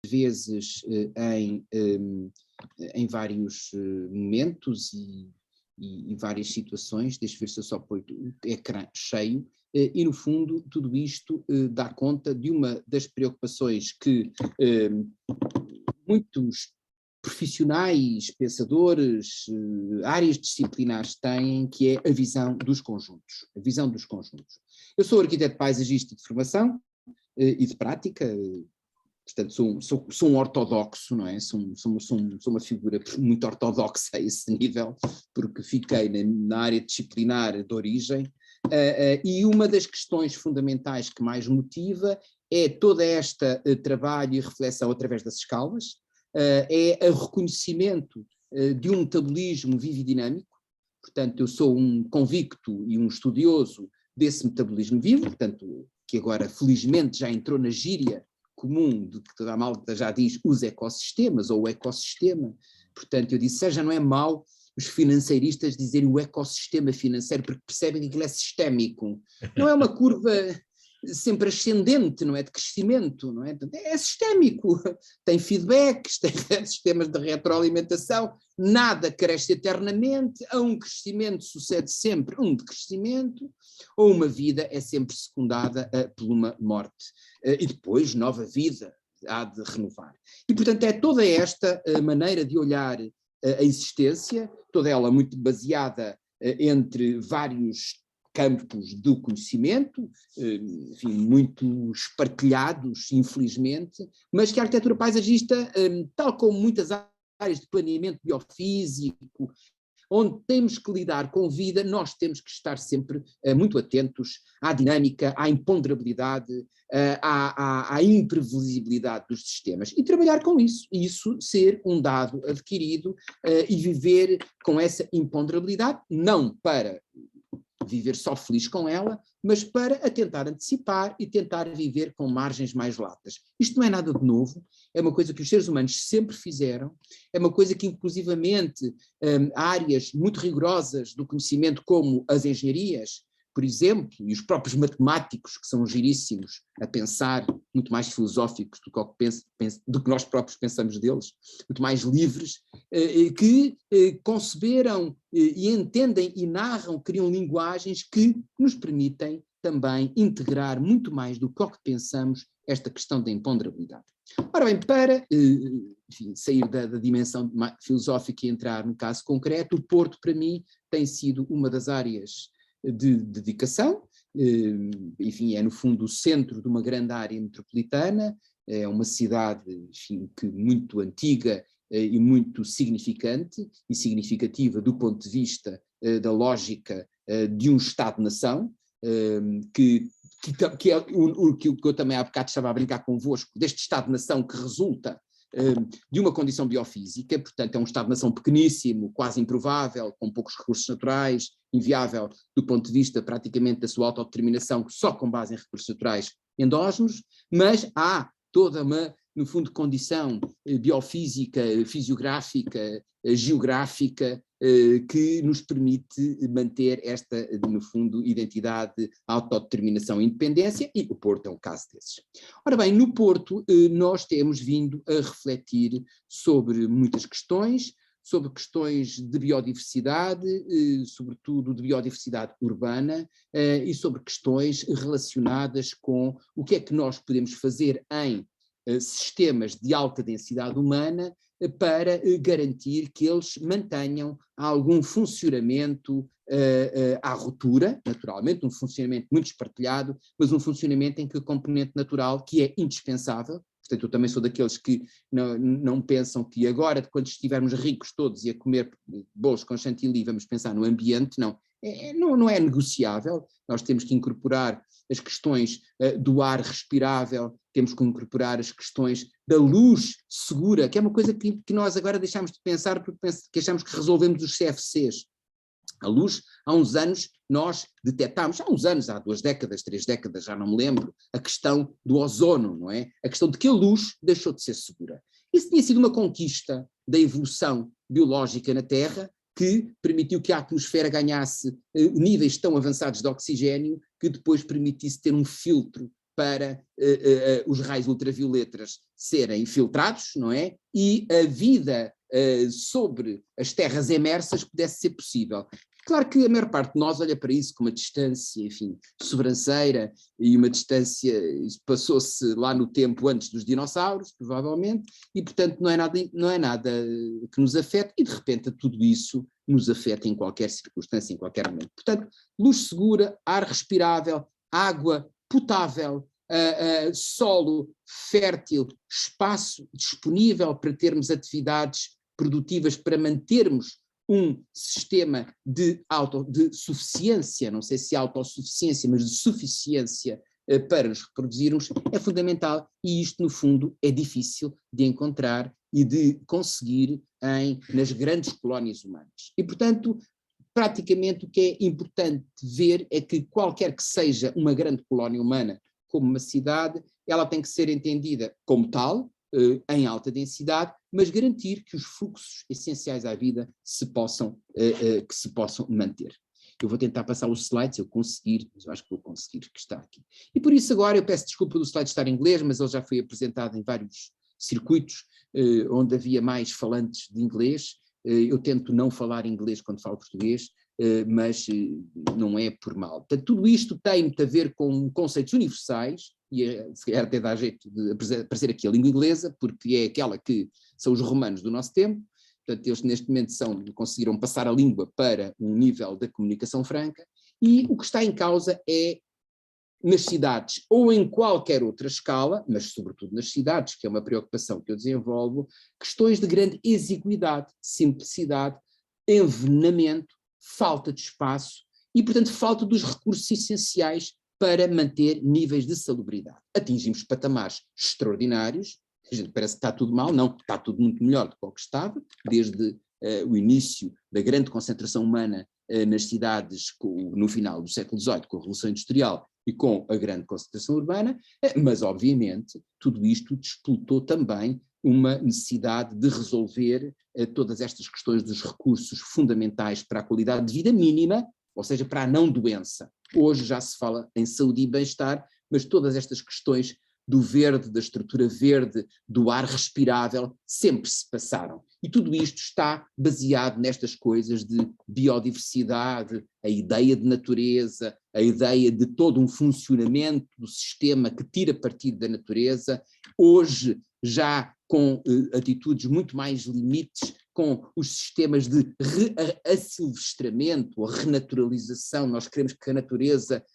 vezes em vários momentos e várias situações. Deixa eu ver se eu só ponho o ecrã cheio, e no fundo tudo isto dá conta de uma das preocupações que muitos profissionais, pensadores, áreas disciplinares têm, que é a visão dos conjuntos. A visão dos conjuntos. Eu sou arquiteto paisagista de formação e de prática, portanto sou um ortodoxo, não é? Sou uma figura muito ortodoxa a esse nível, porque fiquei na área disciplinar de origem, e uma das questões fundamentais que mais motiva é toda esta trabalho e reflexão através das escalas, é o reconhecimento de um metabolismo vivo e dinâmico. Portanto, eu sou um convicto e um estudioso desse metabolismo vivo, portanto, que agora felizmente já entrou na gíria comum, de que toda a malta já diz os ecossistemas ou o ecossistema. Portanto, eu disse, já não é mau os financeiristas dizerem o ecossistema financeiro, porque percebem que aquilo é sistémico. Não é uma curva sempre ascendente, não é, de crescimento, não é? É sistémico, tem feedbacks, tem sistemas de retroalimentação, nada cresce eternamente, a um crescimento sucede sempre um decrescimento, ou uma vida é sempre secundada por uma morte, e depois nova vida há de renovar. E portanto é toda esta maneira de olhar a existência, toda ela muito baseada entre vários campos do conhecimento, enfim, muito espartilhados, infelizmente, mas que a arquitetura paisagista, tal como muitas áreas de planeamento biofísico, onde temos que lidar com vida, nós temos que estar sempre muito atentos à dinâmica, à imponderabilidade, à imprevisibilidade dos sistemas e trabalhar com isso, e isso ser um dado adquirido e viver com essa imponderabilidade, não para viver só feliz com ela, mas para a tentar antecipar e tentar viver com margens mais latas. Isto não é nada de novo, é uma coisa que os seres humanos sempre fizeram, é uma coisa que inclusivamente áreas muito rigorosas do conhecimento como as engenharias, por exemplo, e os próprios matemáticos, que são giríssimos a pensar, muito mais filosóficos do que nós próprios pensamos deles, muito mais livres, que conceberam e entendem e narram, criam linguagens que nos permitem também integrar muito mais do que o que pensamos esta questão da imponderabilidade. Ora bem, para enfim, sair da dimensão filosófica e entrar no caso concreto, o Porto para mim tem sido uma das áreas de dedicação, enfim, é no fundo o centro de uma grande área metropolitana, é uma cidade, enfim, que muito antiga e muito significante e significativa do ponto de vista da lógica de um Estado-nação, que é o que eu também há bocado estava a brincar convosco, deste Estado-nação que resulta de uma condição biofísica, portanto é um Estado-nação pequeníssimo, quase improvável, com poucos recursos naturais, inviável do ponto de vista praticamente da sua autodeterminação, só com base em recursos naturais endógenos, mas há toda uma, no fundo, condição biofísica, fisiográfica, geográfica, que nos permite manter esta, no fundo, identidade, autodeterminação e independência, e o Porto é um caso desses. Ora bem, no Porto nós temos vindo a refletir sobre muitas questões, sobre questões de biodiversidade, sobretudo de biodiversidade urbana, e sobre questões relacionadas com o que é que nós podemos fazer em sistemas de alta densidade humana para garantir que eles mantenham algum funcionamento à ruptura, naturalmente, um funcionamento muito espartilhado, mas um funcionamento em que a componente natural, que é indispensável, portanto eu também sou daqueles que não pensam que agora, quando estivermos ricos todos e a comer bolos com chantilly, vamos pensar no ambiente, não. Não é negociável, nós temos que incorporar as questões do ar respirável, temos que incorporar as questões da luz segura, que é uma coisa que nós agora deixamos de pensar porque achamos que resolvemos os CFCs. A luz, há uns anos, nós detectámos, há 2 décadas, 3 décadas, já não me lembro, a questão do ozono, não é? A questão de que a luz deixou de ser segura. Isso tinha sido uma conquista da evolução biológica na Terra, que permitiu que a atmosfera ganhasse níveis tão avançados de oxigênio que depois permitisse ter um filtro para os raios ultravioletas serem filtrados, não é? E a vida sobre as terras emersas pudesse ser possível. Claro que a maior parte de nós olha para isso com uma distância, enfim, sobranceira, e uma distância, isso passou-se lá no tempo antes dos dinossauros, provavelmente, e portanto não é nada que nos afete, e de repente tudo isso nos afeta em qualquer circunstância, em qualquer momento. Portanto, luz segura, ar respirável, água potável, solo fértil, espaço disponível para termos atividades produtivas, para mantermos um sistema de suficiência, não sei se autossuficiência, mas de suficiência para nos reproduzirmos, é fundamental, e isto no fundo é difícil de encontrar e de conseguir nas grandes colónias humanas. E portanto, praticamente o que é importante ver é que qualquer que seja uma grande colónia humana, como uma cidade, ela tem que ser entendida como tal, em alta densidade, mas garantir que os fluxos essenciais à vida que se possam manter. Eu vou tentar passar os slides, se eu conseguir, mas eu acho que vou conseguir, que está aqui. E por isso agora eu peço desculpa do slide estar em inglês, mas ele já foi apresentado em vários circuitos, onde havia mais falantes de inglês. Eu tento não falar inglês quando falo português, mas não é por mal. Portanto, tudo isto tem muito a ver com conceitos universais, e se calhar até dá jeito de aparecer aqui a língua inglesa, porque é aquela que são os romanos do nosso tempo. Portanto, eles neste momento conseguiram passar a língua para um nível da comunicação franca, e o que está em causa é, nas cidades ou em qualquer outra escala, mas sobretudo nas cidades, que é uma preocupação que eu desenvolvo, questões de grande exiguidade, simplicidade, envenenamento, falta de espaço e, portanto, falta dos recursos essenciais para manter níveis de salubridade. Atingimos patamares extraordinários, a gente parece que está tudo mal, não, está tudo muito melhor do que o que estava, desde o início da grande concentração humana nas cidades no final do século XVIII, com a Revolução Industrial e com a grande concentração urbana, mas obviamente tudo isto despoltou também uma necessidade de resolver todas estas questões dos recursos fundamentais para a qualidade de vida mínima, ou seja, para a não doença. Hoje já se fala em saúde e bem-estar, mas todas estas questões do verde, da estrutura verde, do ar respirável, sempre se passaram. E tudo isto está baseado nestas coisas de biodiversidade, a ideia de natureza, a ideia de todo um funcionamento do sistema que tira partido da natureza, hoje já com atitudes muito mais limites, com os sistemas de assilvestramento, a renaturalização. Nós queremos que a natureza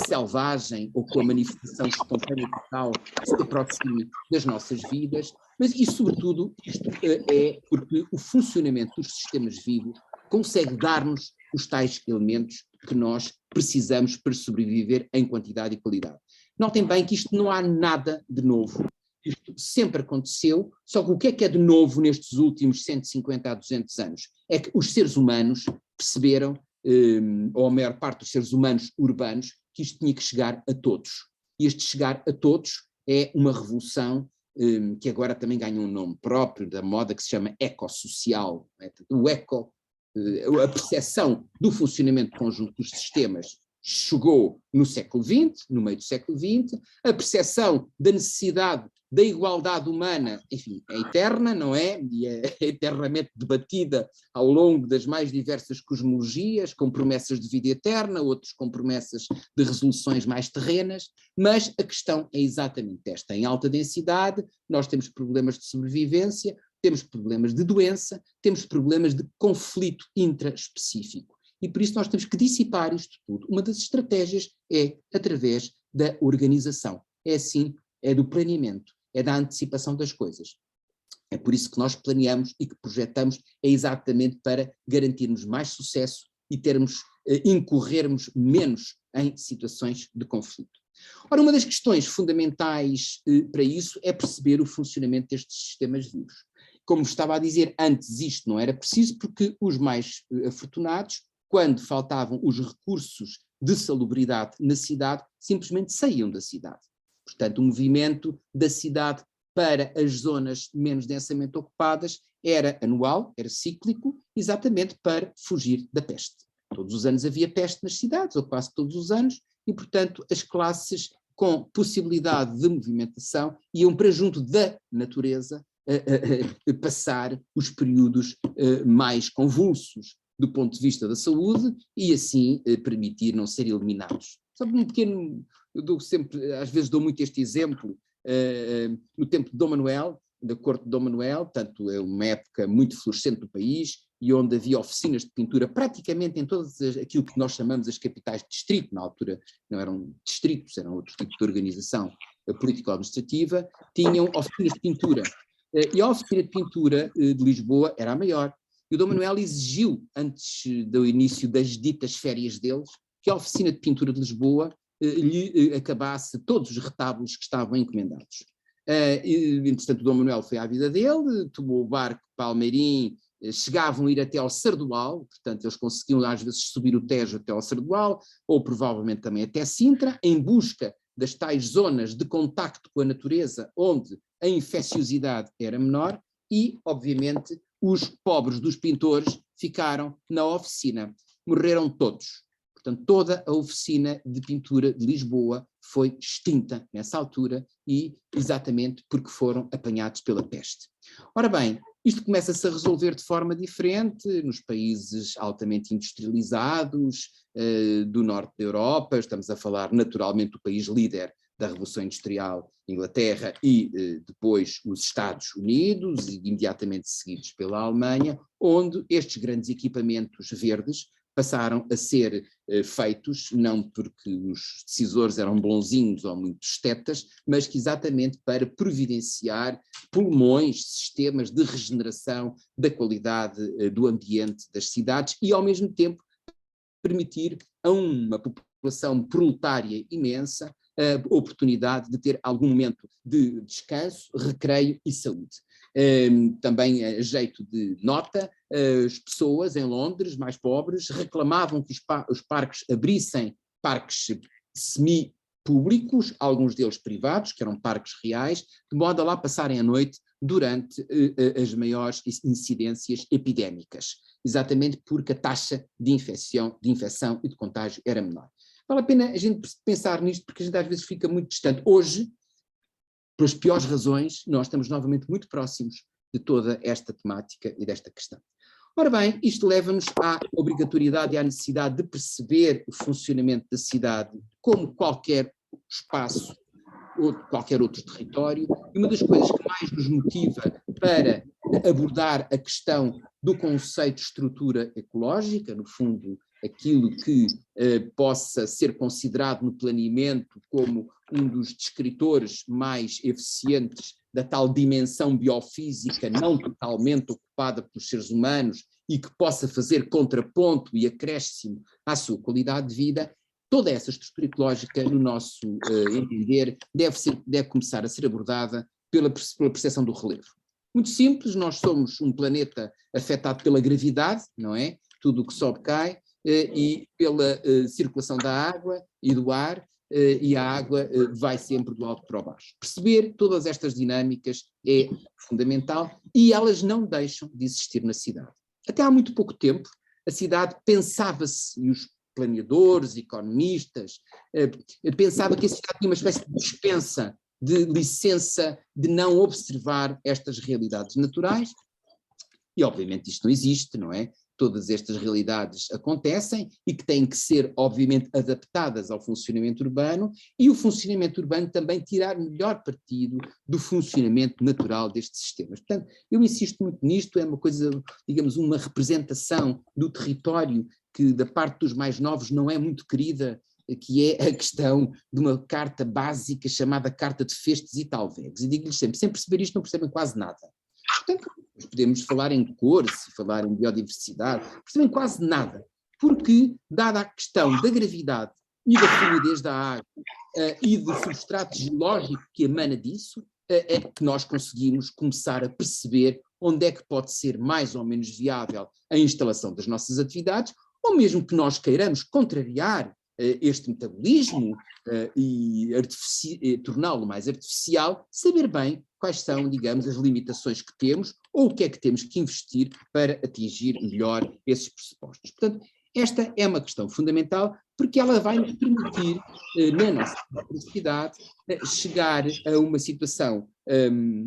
selvagem ou com a manifestação espontânea total se aproxime das nossas vidas, mas e sobretudo isto é porque o funcionamento dos sistemas vivos consegue dar-nos os tais elementos que nós precisamos para sobreviver em quantidade e qualidade. Notem bem que isto não há nada de novo. Isto sempre aconteceu, só que o que é de novo nestes últimos 150 a 200 anos? É que os seres humanos perceberam, ou a maior parte dos seres humanos urbanos, que isto tinha que chegar a todos. E este chegar a todos é uma revolução que agora também ganha um nome próprio da moda, que se chama ecossocial. O eco, a percepção do funcionamento conjunto dos sistemas chegou no século XX, no meio do século XX, a percepção da necessidade da igualdade humana, enfim, é eterna, não é? E é eternamente debatida ao longo das mais diversas cosmologias, com promessas de vida eterna, outros com promessas de resoluções mais terrenas, mas a questão é exatamente esta. Em alta densidade, nós temos problemas de sobrevivência, temos problemas de doença, temos problemas de conflito intraespecífico. E por isso nós temos que dissipar isto tudo. Uma das estratégias é através da organização. É assim, é do planeamento, é da antecipação das coisas. É por isso que nós planeamos e que projetamos, é exatamente para garantirmos mais sucesso e incorrermos menos em situações de conflito. Ora, uma das questões fundamentais para isso é perceber o funcionamento destes sistemas vivos. Como estava a dizer, antes isto não era preciso porque os mais afortunados, quando faltavam os recursos de salubridade na cidade, simplesmente saíam da cidade. Portanto, o movimento da cidade para as zonas menos densamente ocupadas era anual, era cíclico, exatamente para fugir da peste. Todos os anos havia peste nas cidades, ou quase todos os anos, e, portanto, as classes com possibilidade de movimentação, iam para junto da natureza passar os períodos mais convulsos do ponto de vista da saúde e assim permitir não serem eliminados. Sabe, um pequeno, às vezes dou muito este exemplo, no tempo de Dom Manuel, da corte de Dom Manuel, portanto é uma época muito florescente do país e onde havia oficinas de pintura praticamente em todas aquilo que nós chamamos as capitais de distrito, na altura não eram distritos, eram outro tipo de organização político-administrativa, tinham oficinas de pintura. E a oficina de pintura de Lisboa era a maior. E o Dom Manuel exigiu, antes do início das ditas férias deles, que a oficina de pintura de Lisboa lhe acabasse todos os retábulos que estavam encomendados. Entretanto, o Dom Manuel foi à vida dele, tomou o barco para Almeirim, chegavam a ir até ao Sardual, portanto eles conseguiam às vezes subir o Tejo até ao Sardual, ou provavelmente também até Sintra, em busca das tais zonas de contacto com a natureza, onde a infecciosidade era menor, e, obviamente, os pobres dos pintores ficaram na oficina. Morreram todos. Portanto, toda a oficina de pintura de Lisboa foi extinta nessa altura e exatamente porque foram apanhados pela peste. Ora bem, isto começa-se a resolver de forma diferente nos países altamente industrializados do norte da Europa. Estamos a falar naturalmente do país líder da Revolução Industrial, Inglaterra, e depois os Estados Unidos, imediatamente seguidos pela Alemanha, onde estes grandes equipamentos verdes passaram a ser feitos, não porque os decisores eram bonzinhos ou muito estetas, mas que exatamente para providenciar pulmões, sistemas de regeneração da qualidade do ambiente das cidades e, ao mesmo tempo, permitir a uma população proletária imensa a oportunidade de ter algum momento de descanso, recreio e saúde. Também a jeito de nota, as pessoas em Londres, mais pobres, reclamavam que os parques abrissem parques semi-públicos, alguns deles privados, que eram parques reais, de modo a lá passarem a noite durante as maiores incidências epidémicas, exatamente porque a taxa de infecção e de contágio era menor. Vale a pena a gente pensar nisto, porque a gente às vezes fica muito distante. Hoje, pelas piores razões, nós estamos novamente muito próximos de toda esta temática e desta questão. Ora bem, isto leva-nos à obrigatoriedade e à necessidade de perceber o funcionamento da cidade como qualquer espaço ou qualquer outro território, e uma das coisas que mais nos motiva para abordar a questão do conceito de estrutura ecológica, no fundo, aquilo que possa ser considerado no planeamento como um dos descritores mais eficientes da tal dimensão biofísica não totalmente ocupada pelos seres humanos e que possa fazer contraponto e acréscimo à sua qualidade de vida, toda essa estrutura ecológica, no nosso entender, deve começar a ser abordada pela percepção do relevo. Muito simples, nós somos um planeta afetado pela gravidade, não é? Tudo o que sobe cai, e pela circulação da água e do ar, e a água vai sempre do alto para o baixo. Perceber todas estas dinâmicas é fundamental e elas não deixam de existir na cidade. Até há muito pouco tempo, a cidade pensava-se, e os planeadores, economistas, pensava que a cidade tinha uma espécie de dispensa, de licença de não observar estas realidades naturais, e obviamente isto não existe, não é? Todas estas realidades acontecem e que têm que ser, obviamente, adaptadas ao funcionamento urbano, e o funcionamento urbano também tirar melhor partido do funcionamento natural destes sistemas. Portanto, eu insisto muito nisto, é uma coisa, digamos, uma representação do território que da parte dos mais novos não é muito querida, que é a questão de uma carta básica chamada Carta de Festes e Talvegs. E digo-lhes sempre, sem perceber isto não percebem quase nada. Portanto, podemos falar em cores e falar em biodiversidade, percebem quase nada, porque, dada a questão da gravidade e da fluidez da água e do substrato geológico que emana disso, é que nós conseguimos começar a perceber onde é que pode ser mais ou menos viável a instalação das nossas atividades, ou mesmo que nós queiramos contrariar este metabolismo e torná-lo mais artificial, saber bem quais são, digamos, as limitações que temos ou o que é que temos que investir para atingir melhor esses pressupostos. Portanto, esta é uma questão fundamental porque ela vai nos permitir, na nossa própria cidade, chegar a uma situação,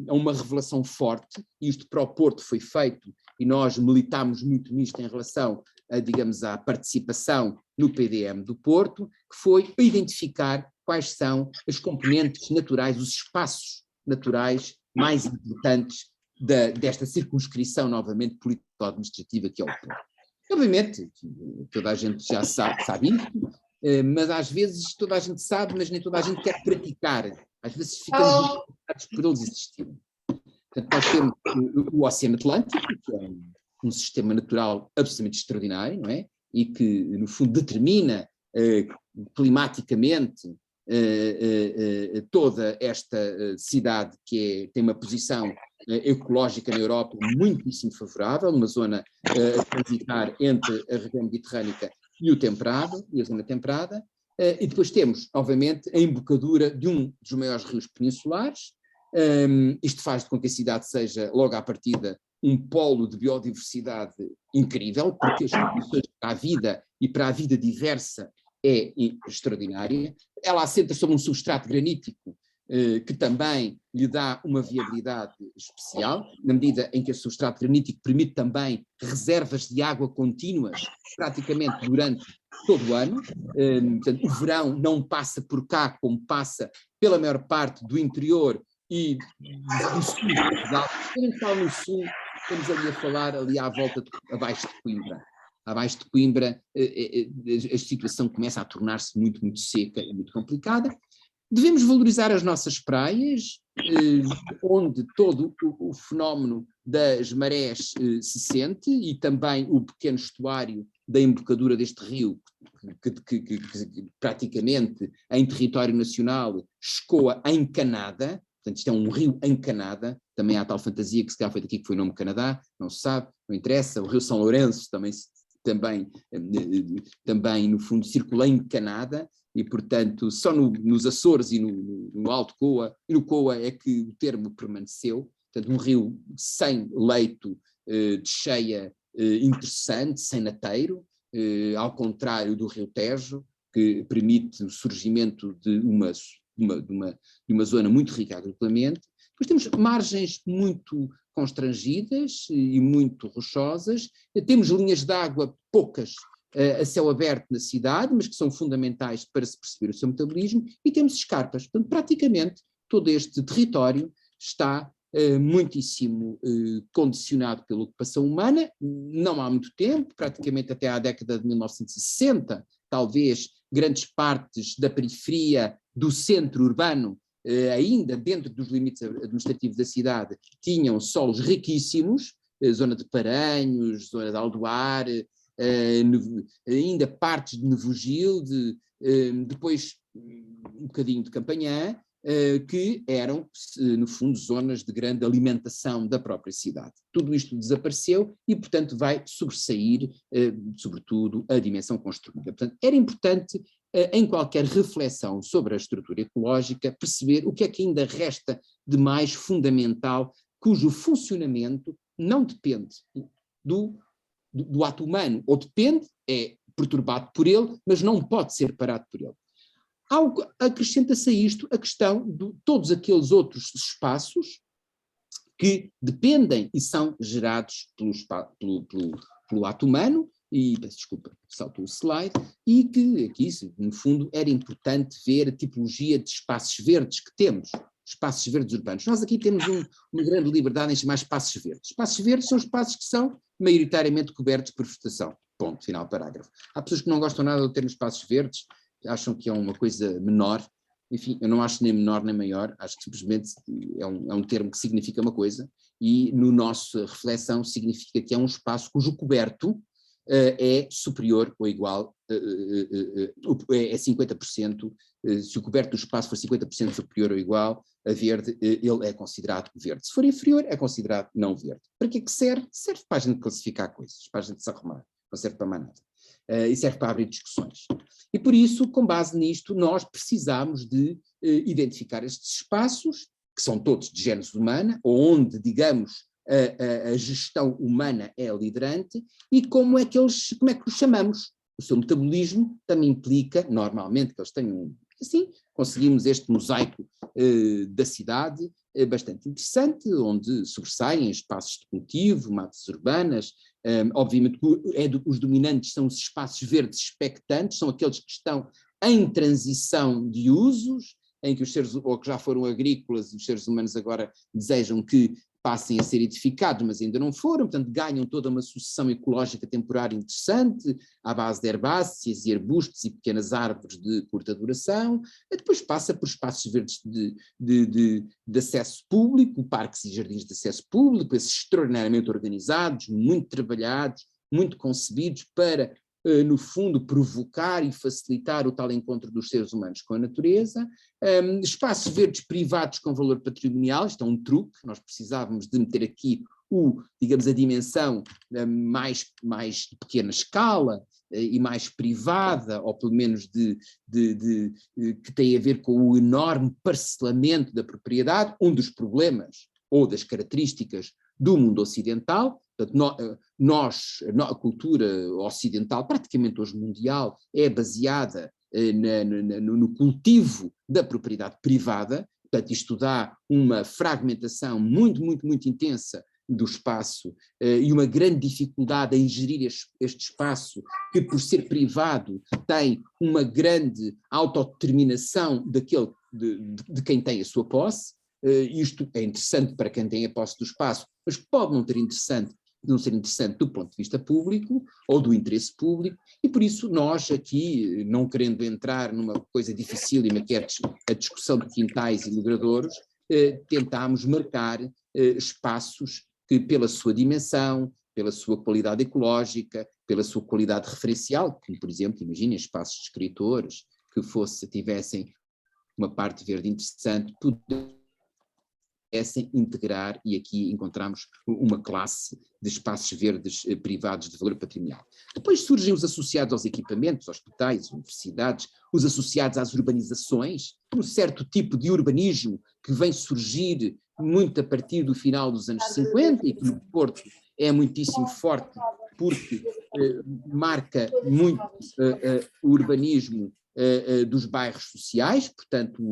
a uma revelação forte, e isto para o Porto foi feito, e nós militámos muito nisto em relação, digamos, à participação no PDM do Porto, que foi identificar quais são as componentes naturais, os espaços naturais mais importantes desta circunscrição, novamente, político-administrativa que é o Porto. Obviamente, toda a gente já sabe isso, mas às vezes toda a gente sabe, mas nem toda a gente quer praticar. Às vezes ficamos interessados por eles existirem. Portanto, nós temos o Oceano Atlântico, que é um sistema natural absolutamente extraordinário, não é? E que, no fundo, determina climaticamente toda esta cidade que tem uma posição ecológica na Europa muitíssimo favorável, uma zona a transitar entre a região mediterrânica e o temperado, e a zona temperada, e depois temos, obviamente, a embocadura de um dos maiores rios peninsulares. Isto faz com que a cidade seja, logo à partida, um polo de biodiversidade incrível, porque as condições para a vida e para a vida diversa é extraordinária. Ela assenta sobre um substrato granítico que também lhe dá uma viabilidade especial, na medida em que esse substrato granítico permite também reservas de água contínuas, praticamente durante todo o ano. Portanto, o verão não passa por cá, como passa pela maior parte do interior e do sul de Portugal. Quando a gente fala no sul, estamos ali a falar ali à volta, abaixo de Coimbra. Abaixo de Coimbra, a situação começa a tornar-se muito, muito seca e muito complicada. Devemos valorizar as nossas praias, onde todo o fenómeno das marés se sente, e também o pequeno estuário da embocadura deste rio, que praticamente em território nacional escoa em Canadá. Portanto, isto é um rio em Canadá. Também há tal fantasia que se calhar foi daqui que foi o nome Canadá, não se sabe, não interessa. O rio São Lourenço também no fundo circula em Canadá, e portanto só nos Açores e no Alto Coa, e no Coa é que o termo permaneceu. Portanto, um rio sem leito de cheia interessante, sem nateiro, ao contrário do rio Tejo, que permite o surgimento de uma zona muito rica agriculturalmente. Depois temos margens muito constrangidas e muito rochosas, temos linhas de água poucas a céu aberto na cidade, mas que são fundamentais para se perceber o seu metabolismo, e temos escarpas. Portanto, praticamente todo este território está muitíssimo condicionado pela ocupação humana, não há muito tempo, praticamente até à década de 1960, talvez grandes partes da periferia do centro urbano, ainda dentro dos limites administrativos da cidade, tinham solos riquíssimos, zona de Paranhos, zona de Aldoar, ainda partes de Nevogil, depois um bocadinho de Campanhã, que eram, no fundo, zonas de grande alimentação da própria cidade. Tudo isto desapareceu e, portanto, vai sobressair, sobretudo, a dimensão construída. Portanto, era importante, em qualquer reflexão sobre a estrutura ecológica, perceber o que é que ainda resta de mais fundamental, cujo funcionamento não depende do ato humano, ou depende, é perturbado por ele, mas não pode ser parado por ele. Acrescenta-se a isto a questão de todos aqueles outros espaços que dependem e são gerados pelo ato humano, e, peço desculpa, salto o slide, e que aqui, no fundo, era importante ver a tipologia de espaços verdes que temos, espaços verdes urbanos. Nós aqui temos uma grande liberdade em chamar espaços verdes. Espaços verdes são espaços que são maioritariamente cobertos por vegetação. Ponto, final parágrafo. Há pessoas que não gostam nada de ter espaços verdes, acham que é uma coisa menor. Enfim, eu não acho nem menor nem maior, acho que simplesmente é um termo que significa uma coisa, e no nossa reflexão significa que é um espaço cujo coberto é superior ou igual, é 50%, se o coberto do espaço for 50% superior ou igual a verde, ele é considerado verde. Se for inferior, é considerado não verde. Para que é que serve? Serve para a gente classificar coisas, para a gente se arrumar, não serve para mais nada. E serve para abrir discussões. E por isso, com base nisto, nós precisamos de identificar estes espaços, que são todos de gênese humana, onde, digamos, a gestão humana é liderante, e como é que os chamamos. O seu metabolismo também implica, normalmente, que eles tenham, assim, conseguimos este mosaico da cidade bastante interessante, onde sobressaem espaços de cultivo, matas urbanas, obviamente os dominantes são os espaços verdes expectantes, são aqueles que estão em transição de usos, em que os seres, ou que já foram agrícolas, e os seres humanos agora desejam que passem a ser edificados, mas ainda não foram, portanto ganham toda uma sucessão ecológica temporária interessante, à base de herbáceas e arbustos e pequenas árvores de curta duração, e depois passa por espaços verdes de acesso público, parques e jardins de acesso público, esses extraordinariamente organizados, muito trabalhados, muito concebidos para, no fundo, provocar e facilitar o tal encontro dos seres humanos com a natureza, espaços verdes privados com valor patrimonial, isto é um truque, nós precisávamos de meter aqui digamos, a dimensão mais de pequena escala e mais privada, ou pelo menos que tem a ver com o enorme parcelamento da propriedade, um dos problemas ou das características do mundo ocidental. Portanto, a cultura ocidental, praticamente hoje mundial, é baseada no cultivo da propriedade privada, portanto isto dá uma fragmentação muito, muito, muito intensa do espaço e uma grande dificuldade em gerir este espaço, que por ser privado tem uma grande autodeterminação de quem tem a sua posse. Isto é interessante para quem tem a posse do espaço, mas pode não ser interessante do ponto de vista público ou do interesse público, e por isso nós aqui, não querendo entrar numa coisa dificílima que é a discussão de quintais e logradouros, tentámos marcar espaços que pela sua dimensão, pela sua qualidade ecológica, pela sua qualidade referencial, como por exemplo, imaginem espaços de escritores que tivessem uma parte verde interessante, pudessem integrar, e aqui encontramos uma classe de espaços verdes privados de valor patrimonial. Depois surgem os associados aos equipamentos, hospitais, universidades, os associados às urbanizações, um certo tipo de urbanismo que vem surgir muito a partir do final dos anos 50 e que no Porto é muitíssimo forte, porque marca muito o urbanismo dos bairros sociais, portanto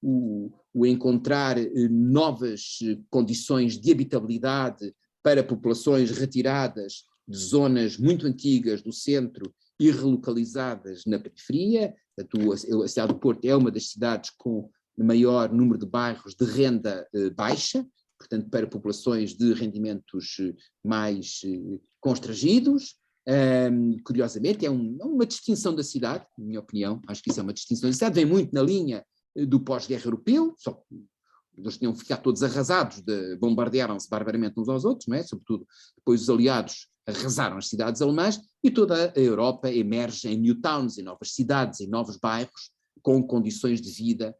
o encontrar novas condições de habitabilidade para populações retiradas de zonas muito antigas do centro e relocalizadas na periferia. Portanto, a cidade do Porto é uma das cidades com maior número de bairros de renda baixa, portanto para populações de rendimentos mais constrangidos. Curiosamente é uma distinção da cidade, na minha opinião, acho que isso é uma distinção da cidade, vem muito na linha do pós-guerra europeu, só que eles tinham ficado todos arrasados, bombardearam-se barbaramente uns aos outros, não é? Sobretudo depois os aliados arrasaram as cidades alemãs, e toda a Europa emerge em new towns, em novas cidades, em novos bairros, com condições de vida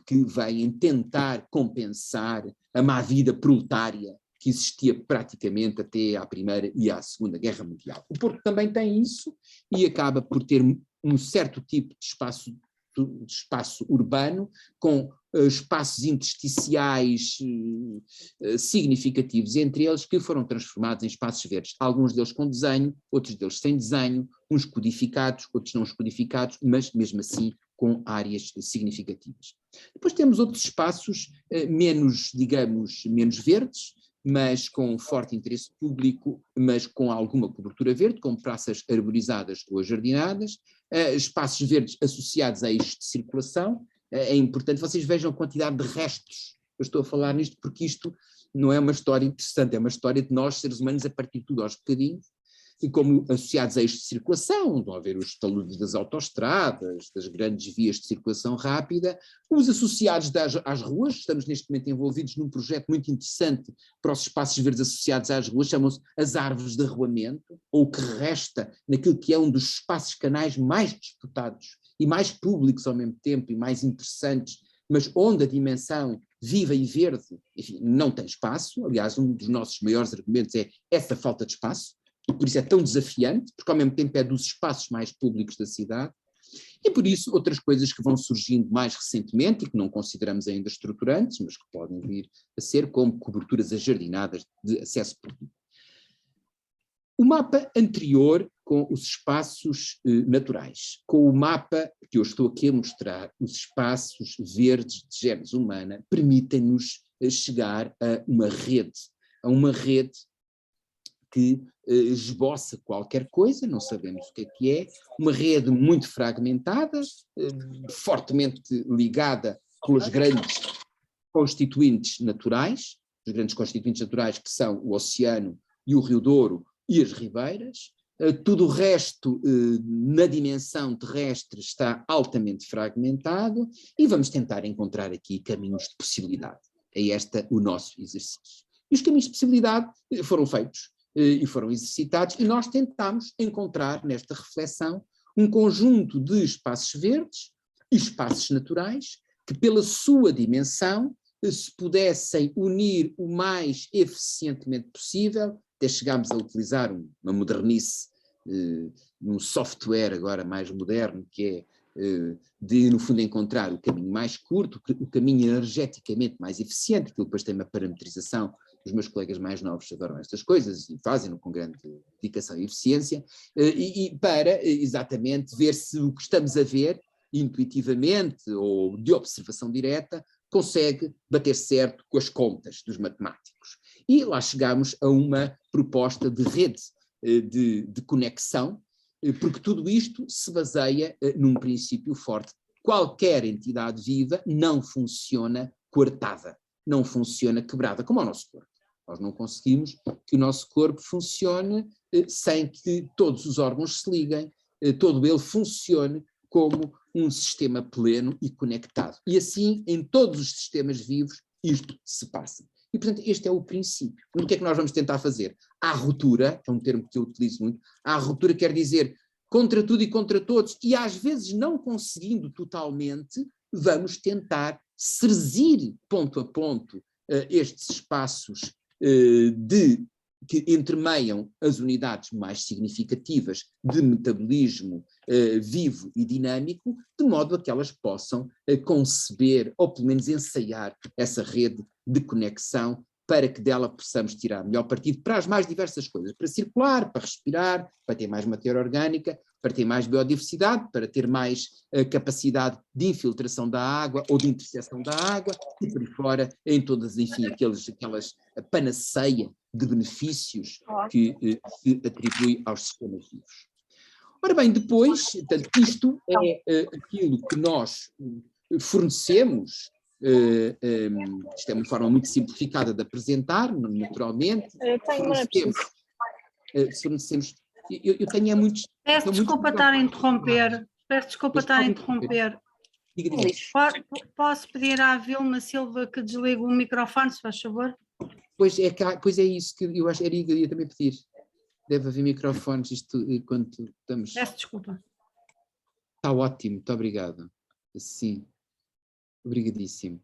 que vêm tentar compensar a má vida proletária que existia praticamente até à Primeira e à Segunda Guerra Mundial. O Porto também tem isso e acaba por ter um certo tipo de espaço urbano, com espaços intersticiais significativos entre eles, que foram transformados em espaços verdes, alguns deles com desenho, outros deles sem desenho, uns codificados, outros não codificados, mas mesmo assim com áreas significativas. Depois temos outros espaços menos, digamos, menos verdes, mas com forte interesse público, mas com alguma cobertura verde, como praças arborizadas ou jardinadas, espaços verdes associados a eixos de circulação. É importante vocês vejam a quantidade de restos. Eu estou a falar nisto porque isto não é uma história interessante, é uma história de nós, seres humanos, a partir de tudo aos bocadinhos, e como associados a eixos de circulação, vão haver os taludes das autoestradas, das grandes vias de circulação rápida, os associados às ruas. Estamos neste momento envolvidos num projeto muito interessante para os espaços verdes associados às ruas, chamam-se as árvores de arruamento, ou o que resta naquilo que é um dos espaços canais mais disputados e mais públicos ao mesmo tempo e mais interessantes, mas onde a dimensão viva e verde, enfim, não tem espaço. Aliás, um dos nossos maiores argumentos é essa falta de espaço, e por isso é tão desafiante, porque ao mesmo tempo é dos espaços mais públicos da cidade, e por isso outras coisas que vão surgindo mais recentemente e que não consideramos ainda estruturantes, mas que podem vir a ser, como coberturas ajardinadas de acesso público. O mapa anterior com os espaços naturais, com o mapa que eu estou aqui a mostrar, os espaços verdes de génese humana, permitem-nos chegar a uma rede que esboça qualquer coisa, não sabemos o que é, uma rede muito fragmentada, fortemente ligada pelos grandes constituintes naturais, os grandes constituintes naturais que são o oceano e o Rio Douro e as ribeiras. Tudo o resto na dimensão terrestre está altamente fragmentado e vamos tentar encontrar aqui caminhos de possibilidade. É este o nosso exercício. E os caminhos de possibilidade foram feitos e foram exercitados e nós tentámos encontrar nesta reflexão um conjunto de espaços verdes e espaços naturais que pela sua dimensão se pudessem unir o mais eficientemente possível. Até chegámos a utilizar uma modernice, um software agora mais moderno, que é de, no fundo, encontrar o caminho mais curto, o caminho energeticamente mais eficiente, que depois tem uma parametrização. Os meus colegas mais novos adoram estas coisas e fazem-no com grande dedicação e eficiência, e para exatamente ver se o que estamos a ver, intuitivamente ou de observação direta, consegue bater certo com as contas dos matemáticos. E lá chegamos a uma proposta de rede de conexão, porque tudo isto se baseia num princípio forte. Qualquer entidade viva não funciona coartada, não funciona quebrada, como o nosso corpo. Nós não conseguimos que o nosso corpo funcione sem que todos os órgãos se liguem, todo ele funcione como um sistema pleno e conectado. E assim, em todos os sistemas vivos, isto se passa. E, portanto, este é o princípio. O que é que nós vamos tentar fazer? A ruptura, é um termo que eu utilizo muito, a ruptura quer dizer contra tudo e contra todos, e às vezes não conseguindo totalmente, vamos tentar serzir ponto a ponto estes espaços que entremeiam as unidades mais significativas de metabolismo vivo e dinâmico, de modo a que elas possam conceber, ou pelo menos ensaiar, essa rede de conexão para que dela possamos tirar melhor partido para as mais diversas coisas, para circular, para respirar, para ter mais matéria orgânica, para ter mais biodiversidade, para ter mais capacidade de infiltração da água ou de interseção da água, e por aí fora, em todas, enfim, aquelas panaceia de benefícios que se atribui aos sistemas vivos. Ora bem, depois, portanto, isto é aquilo que nós fornecemos. Isto é uma forma muito simplificada de apresentar, naturalmente. Fornecemos. Eu tenho muitos. Peço desculpa estar a interromper. Peço desculpa estar a interromper. Posso pedir à Vilma Silva que desligue o microfone, se faz favor? Pois é isso que eu acho, eu ia também pedir. Deve haver microfones, isto quando estamos... Peço desculpa. Está ótimo, muito obrigado. Sim, obrigadíssimo.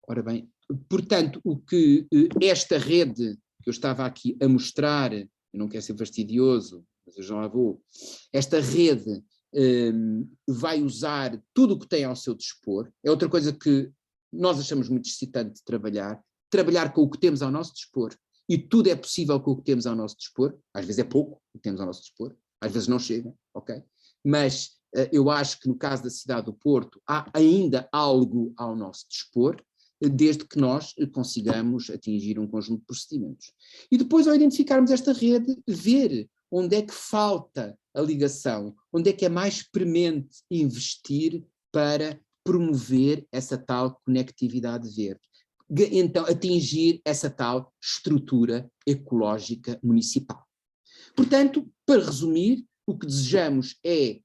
Ora bem, portanto, o que esta rede que eu estava aqui a mostrar, eu não quero ser fastidioso, mas eu já lá vou, esta rede vai usar tudo o que tem ao seu dispor. É outra coisa que nós achamos muito excitante de trabalhar com o que temos ao nosso dispor. E tudo é possível com o que temos ao nosso dispor. Às vezes é pouco o que temos ao nosso dispor, às vezes não chega, ok? Mas eu acho que no caso da cidade do Porto há ainda algo ao nosso dispor, desde que nós consigamos atingir um conjunto de procedimentos. E depois, ao identificarmos esta rede, ver onde é que falta a ligação, onde é que é mais premente investir para promover essa tal conectividade verde. Então, atingir essa tal estrutura ecológica municipal. Portanto, para resumir, o que desejamos é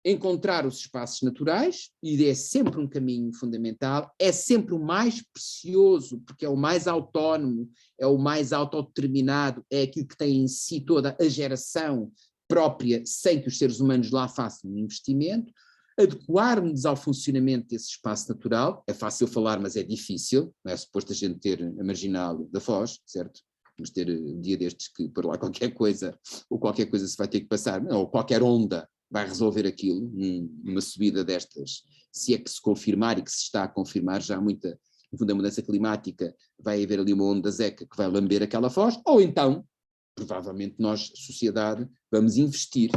encontrar os espaços naturais, e é sempre um caminho fundamental, é sempre o mais precioso, porque é o mais autónomo, é o mais autodeterminado, é aquilo que tem em si toda a geração própria, sem que os seres humanos lá façam um investimento. Adequar-nos ao funcionamento desse espaço natural, é fácil falar, mas é difícil, não é suposto a gente ter a marginal da Foz, certo? Vamos ter um dia destes que por lá qualquer coisa, ou qualquer coisa se vai ter que passar, ou qualquer onda vai resolver aquilo, numa subida destas, se é que se confirmar, e que se está a confirmar já muita, no fundo, a mudança climática, vai haver ali uma onda zeca que vai lamber aquela Foz, ou então provavelmente nós, sociedade, vamos investir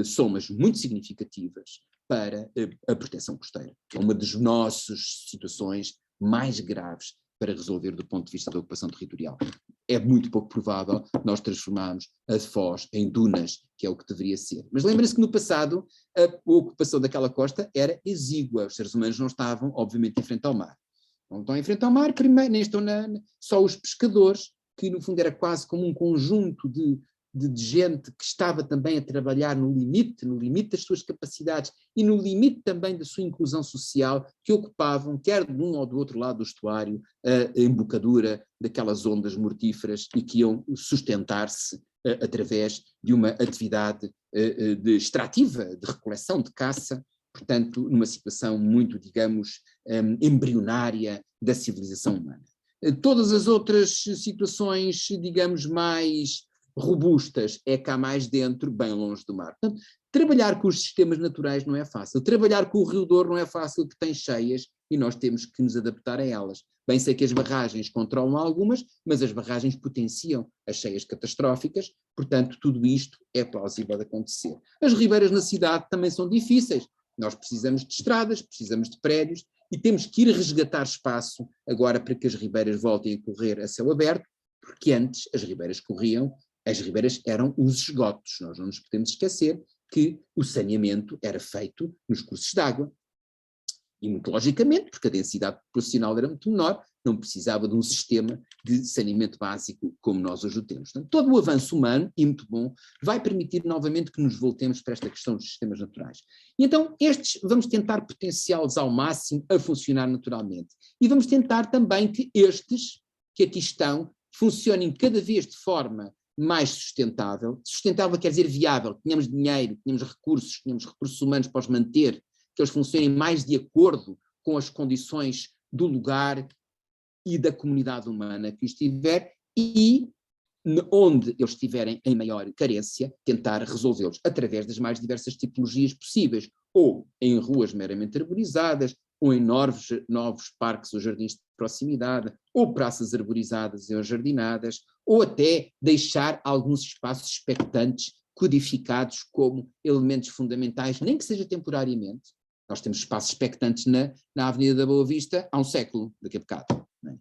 somas muito significativas para a proteção costeira. É uma das nossas situações mais graves para resolver do ponto de vista da ocupação territorial. É muito pouco provável nós transformarmos a Foz em dunas, que é o que deveria ser. Mas lembrem-se que no passado a ocupação daquela costa era exígua, os seres humanos não estavam, obviamente, em frente ao mar. Não estão em frente ao mar, primeiro, nem estão só os pescadores, que no fundo era quase como um conjunto de gente que estava também a trabalhar no limite das suas capacidades e no limite também da sua inclusão social, que ocupavam, quer de um ou do outro lado do estuário, a embocadura daquelas ondas mortíferas e que iam sustentar-se através de uma atividade extrativa, de recoleção, de caça, portanto, numa situação muito, digamos, embrionária da civilização humana. Todas as outras situações, digamos, mais robustas, é cá mais dentro, bem longe do mar. Portanto, trabalhar com os sistemas naturais não é fácil. Trabalhar com o Rio Douro não é fácil, que tem cheias e nós temos que nos adaptar a elas. Bem sei que as barragens controlam algumas, mas as barragens potenciam as cheias catastróficas, portanto, tudo isto é plausível de acontecer. As ribeiras na cidade também são difíceis. Nós precisamos de estradas, precisamos de prédios e temos que ir resgatar espaço agora para que as ribeiras voltem a correr a céu aberto, porque antes as ribeiras eram os esgotos. Nós não nos podemos esquecer que o saneamento era feito nos cursos de água. E muito logicamente, porque a densidade populacional era muito menor, não precisava de um sistema de saneamento básico como nós hoje o temos. Portanto, todo o avanço humano, e muito bom, vai permitir novamente que nos voltemos para esta questão dos sistemas naturais. E então estes vamos tentar potenciá-los ao máximo a funcionar naturalmente. E vamos tentar também que estes, que aqui estão, funcionem cada vez de forma mais sustentável. Sustentável quer dizer viável, tenhamos dinheiro, tenhamos recursos humanos para os manter, que eles funcionem mais de acordo com as condições do lugar e da comunidade humana que estiver e onde eles estiverem em maior carência, tentar resolvê-los através das mais diversas tipologias possíveis, ou em ruas meramente arborizadas, ou em novos parques ou jardins de proximidade, ou praças arborizadas e jardinadas, ou até deixar alguns espaços expectantes codificados como elementos fundamentais, nem que seja temporariamente. Nós temos espaços expectantes na Avenida da Boa Vista há um século, daqui a bocado. Não é?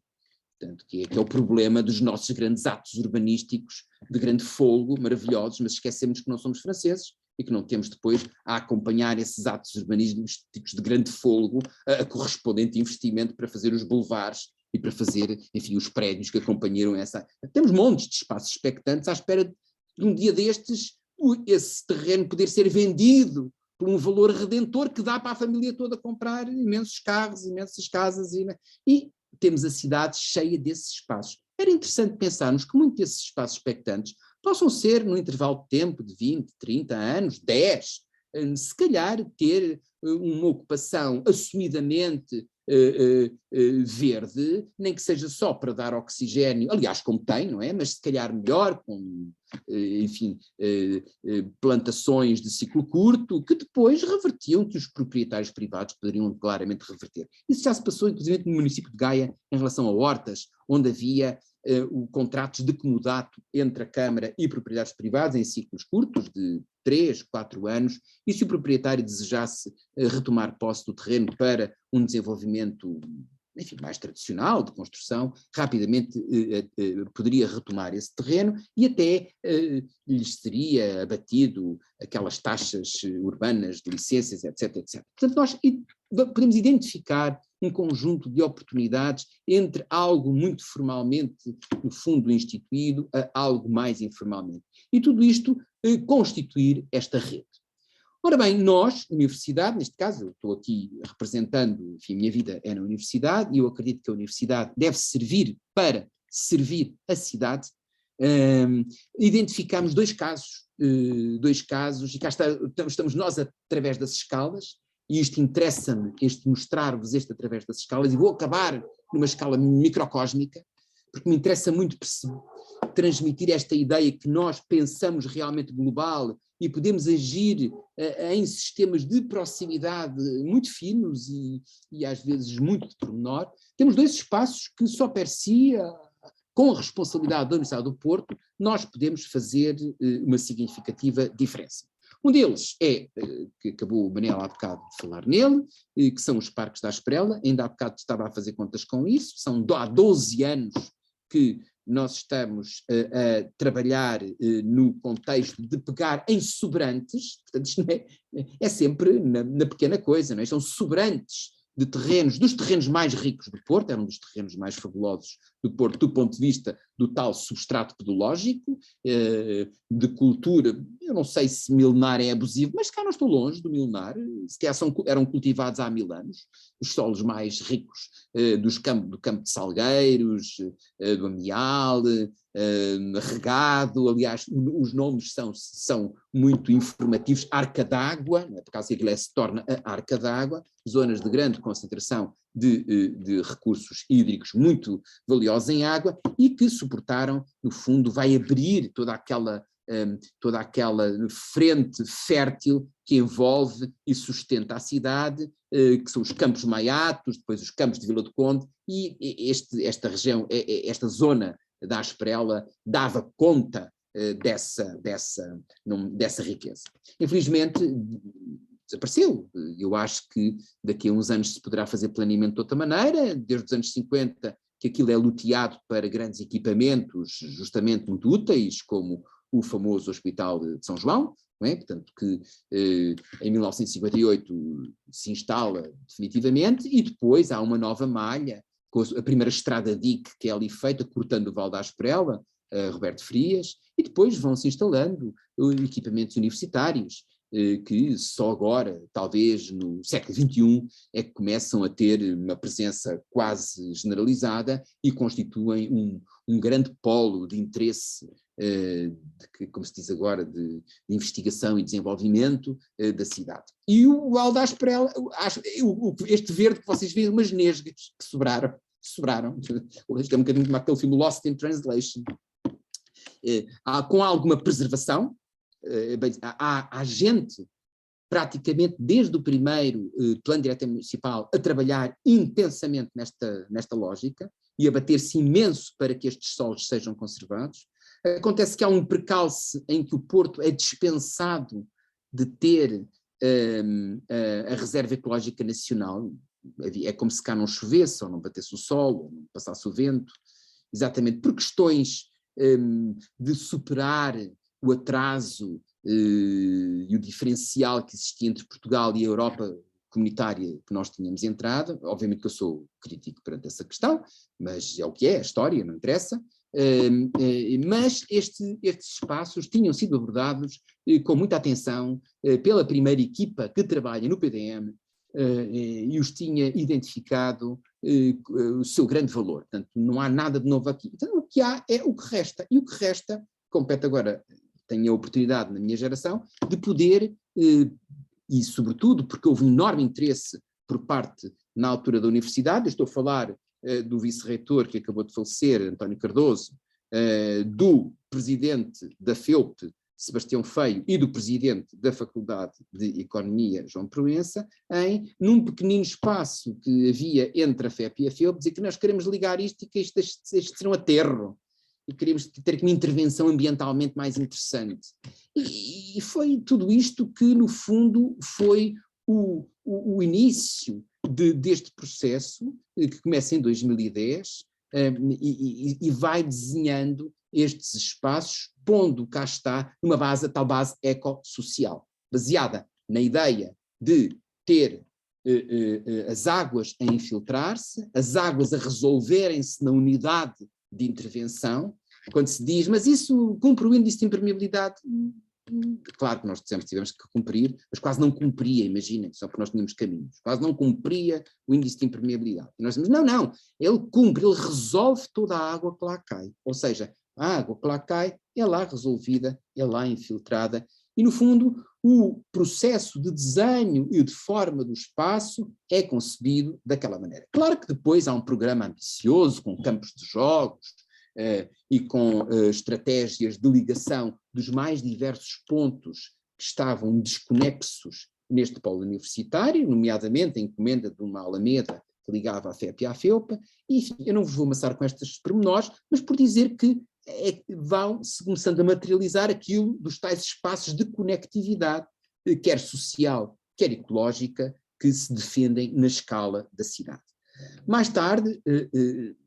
Portanto, que é o problema dos nossos grandes atos urbanísticos de grande folgo, maravilhosos, mas esquecemos que não somos franceses e que não temos depois a acompanhar esses atos urbanísticos de grande folgo a correspondente investimento para fazer os boulevards e para fazer, enfim, os prédios que acompanharam essa... Temos montes de espaços expectantes à espera de um dia destes esse terreno poder ser vendido por um valor redentor que dá para a família toda comprar imensos carros, imensas casas e temos a cidade cheia desses espaços. Era interessante pensarmos que muitos desses espaços expectantes possam ser, no intervalo de tempo de 20, 30 anos, 10, se calhar ter uma ocupação assumidamente verde, nem que seja só para dar oxigênio, aliás, como tem, não é? Mas se calhar melhor, com, enfim, plantações de ciclo curto, que depois revertiam, que os proprietários privados poderiam claramente reverter. Isso já se passou, inclusive, no município de Gaia, em relação a hortas, onde havia contratos de comodato entre a Câmara e propriedades privadas em ciclos curtos, de 3, 4 anos, e se o proprietário desejasse retomar posse do terreno para um desenvolvimento, enfim, mais tradicional, de construção, rapidamente poderia retomar esse terreno e até lhes seria abatido aquelas taxas urbanas de licenças, etc, etc. Portanto, nós podemos identificar um conjunto de oportunidades entre algo muito formalmente, no fundo, instituído, a algo mais informalmente. E tudo isto constituir esta rede. Ora bem, nós, universidade, neste caso, eu estou aqui representando, enfim, a minha vida é na universidade, e eu acredito que a universidade deve servir para servir a cidade. Identificamos dois casos, e cá estamos nós através das escalas, e isto interessa-me, mostrar-vos isto através das escalas, e vou acabar numa escala microcósmica, porque me interessa muito transmitir esta ideia que nós pensamos realmente global e podemos agir em sistemas de proximidade muito finos e às vezes muito de pormenor. Temos dois espaços que só per si com a responsabilidade da Universidade do Porto, nós podemos fazer uma significativa diferença. Um deles é, que acabou o Manel há bocado de falar nele, que são os parques da Asprela. Ainda há bocado estava a fazer contas com isso, há 12 anos que nós estamos a trabalhar no contexto de pegar em sobrantes, portanto isto é sempre na pequena coisa, não é? São sobrantes de terrenos, dos terrenos mais ricos do Porto, era um dos terrenos mais fabulosos do Porto, do ponto de vista do tal substrato pedológico, de cultura, eu não sei se milenar é abusivo, mas cá não estou longe do milenar, sequer eram cultivados há 1000 anos, os solos mais ricos do campo de Salgueiros, do Amial, regado, aliás, os nomes são muito informativos, Arca d'Água, por causa que aquilo se torna a Arca d'Água, zonas de grande concentração de recursos hídricos muito valiosos em água e que suportaram, no fundo, vai abrir toda aquela frente fértil que envolve e sustenta a cidade, que são os Campos Maiatos, depois os Campos de Vila do Conde, e esta região, esta zona da Asprela dava conta dessa riqueza. Infelizmente desapareceu. Eu acho que daqui a uns anos se poderá fazer planeamento de outra maneira, desde os anos 50 que aquilo é luteado para grandes equipamentos justamente muito úteis, como o famoso Hospital de São João, não é? Portanto que em 1958 se instala definitivamente e depois há uma nova malha, com a primeira estrada DIC que é ali feita, cortando o Val da Asprela, Roberto Frias, e depois vão-se instalando equipamentos universitários, que só agora, talvez no século XXI, é que começam a ter uma presença quase generalizada e constituem um grande polo de interesse, como se diz agora, de investigação e desenvolvimento da cidade. E o Val da Asprela, este verde que vocês veem, umas nesgas que sobraram. Isto é um bocadinho como aquele filme Lost in Translation. Com alguma preservação, há gente, praticamente desde o primeiro plano diretor municipal, a trabalhar intensamente nesta lógica e a bater-se imenso para que estes solos sejam conservados. Acontece que há um percalço em que o Porto é dispensado de ter a Reserva Ecológica Nacional. É como se cá não chovesse, ou não batesse o sol, ou não passasse o vento, exatamente por questões de superar o atraso e o diferencial que existia entre Portugal e a Europa comunitária que nós tínhamos entrado. Obviamente que eu sou crítico perante essa questão, mas é o que é, a história, não interessa. Mas estes espaços tinham sido abordados com muita atenção pela primeira equipa que trabalha no PDM e os tinha identificado o seu grande valor. Portanto, não há nada de novo aqui. Então, o que há é o que resta. E o que resta compete agora, tenho a oportunidade na minha geração, de poder, e sobretudo porque houve um enorme interesse por parte, na altura da universidade, eu estou a falar do vice-reitor que acabou de falecer, António Cardoso, do presidente da FEUP, Sebastião Feio, e do presidente da Faculdade de Economia, João Proença, num pequenino espaço que havia entre a FEP e a FEUP, dizer que nós queremos ligar isto e que isto será um aterro, e queríamos ter uma intervenção ambientalmente mais interessante. E foi tudo isto que, no fundo, foi o início deste processo, que começa em 2010, e vai desenhando estes espaços, pondo, cá está, numa base, a tal base ecossocial, baseada na ideia de ter as águas a infiltrar-se, as águas a resolverem-se na unidade de intervenção. Quando se diz, mas isso cumpre o índice de impermeabilidade? Claro que nós tivemos que cumprir, mas quase não cumpria, imaginem, só porque nós tínhamos caminhos, quase não cumpria o índice de impermeabilidade. E nós dizemos, não, ele cumpre, ele resolve toda a água que lá cai, ou seja, a água que lá cai é lá resolvida, é lá infiltrada, e no fundo o processo de desenho e de forma do espaço é concebido daquela maneira. Claro que depois há um programa ambicioso, com campos de jogos, e com estratégias de ligação dos mais diversos pontos que estavam desconexos neste polo universitário, nomeadamente a encomenda de uma alameda que ligava a FEP e à FEUPA, e enfim, eu não vos vou amassar com estes pormenores, mas por dizer que vão-se começando a materializar aquilo dos tais espaços de conectividade, quer social, quer ecológica, que se defendem na escala da cidade. Mais tarde,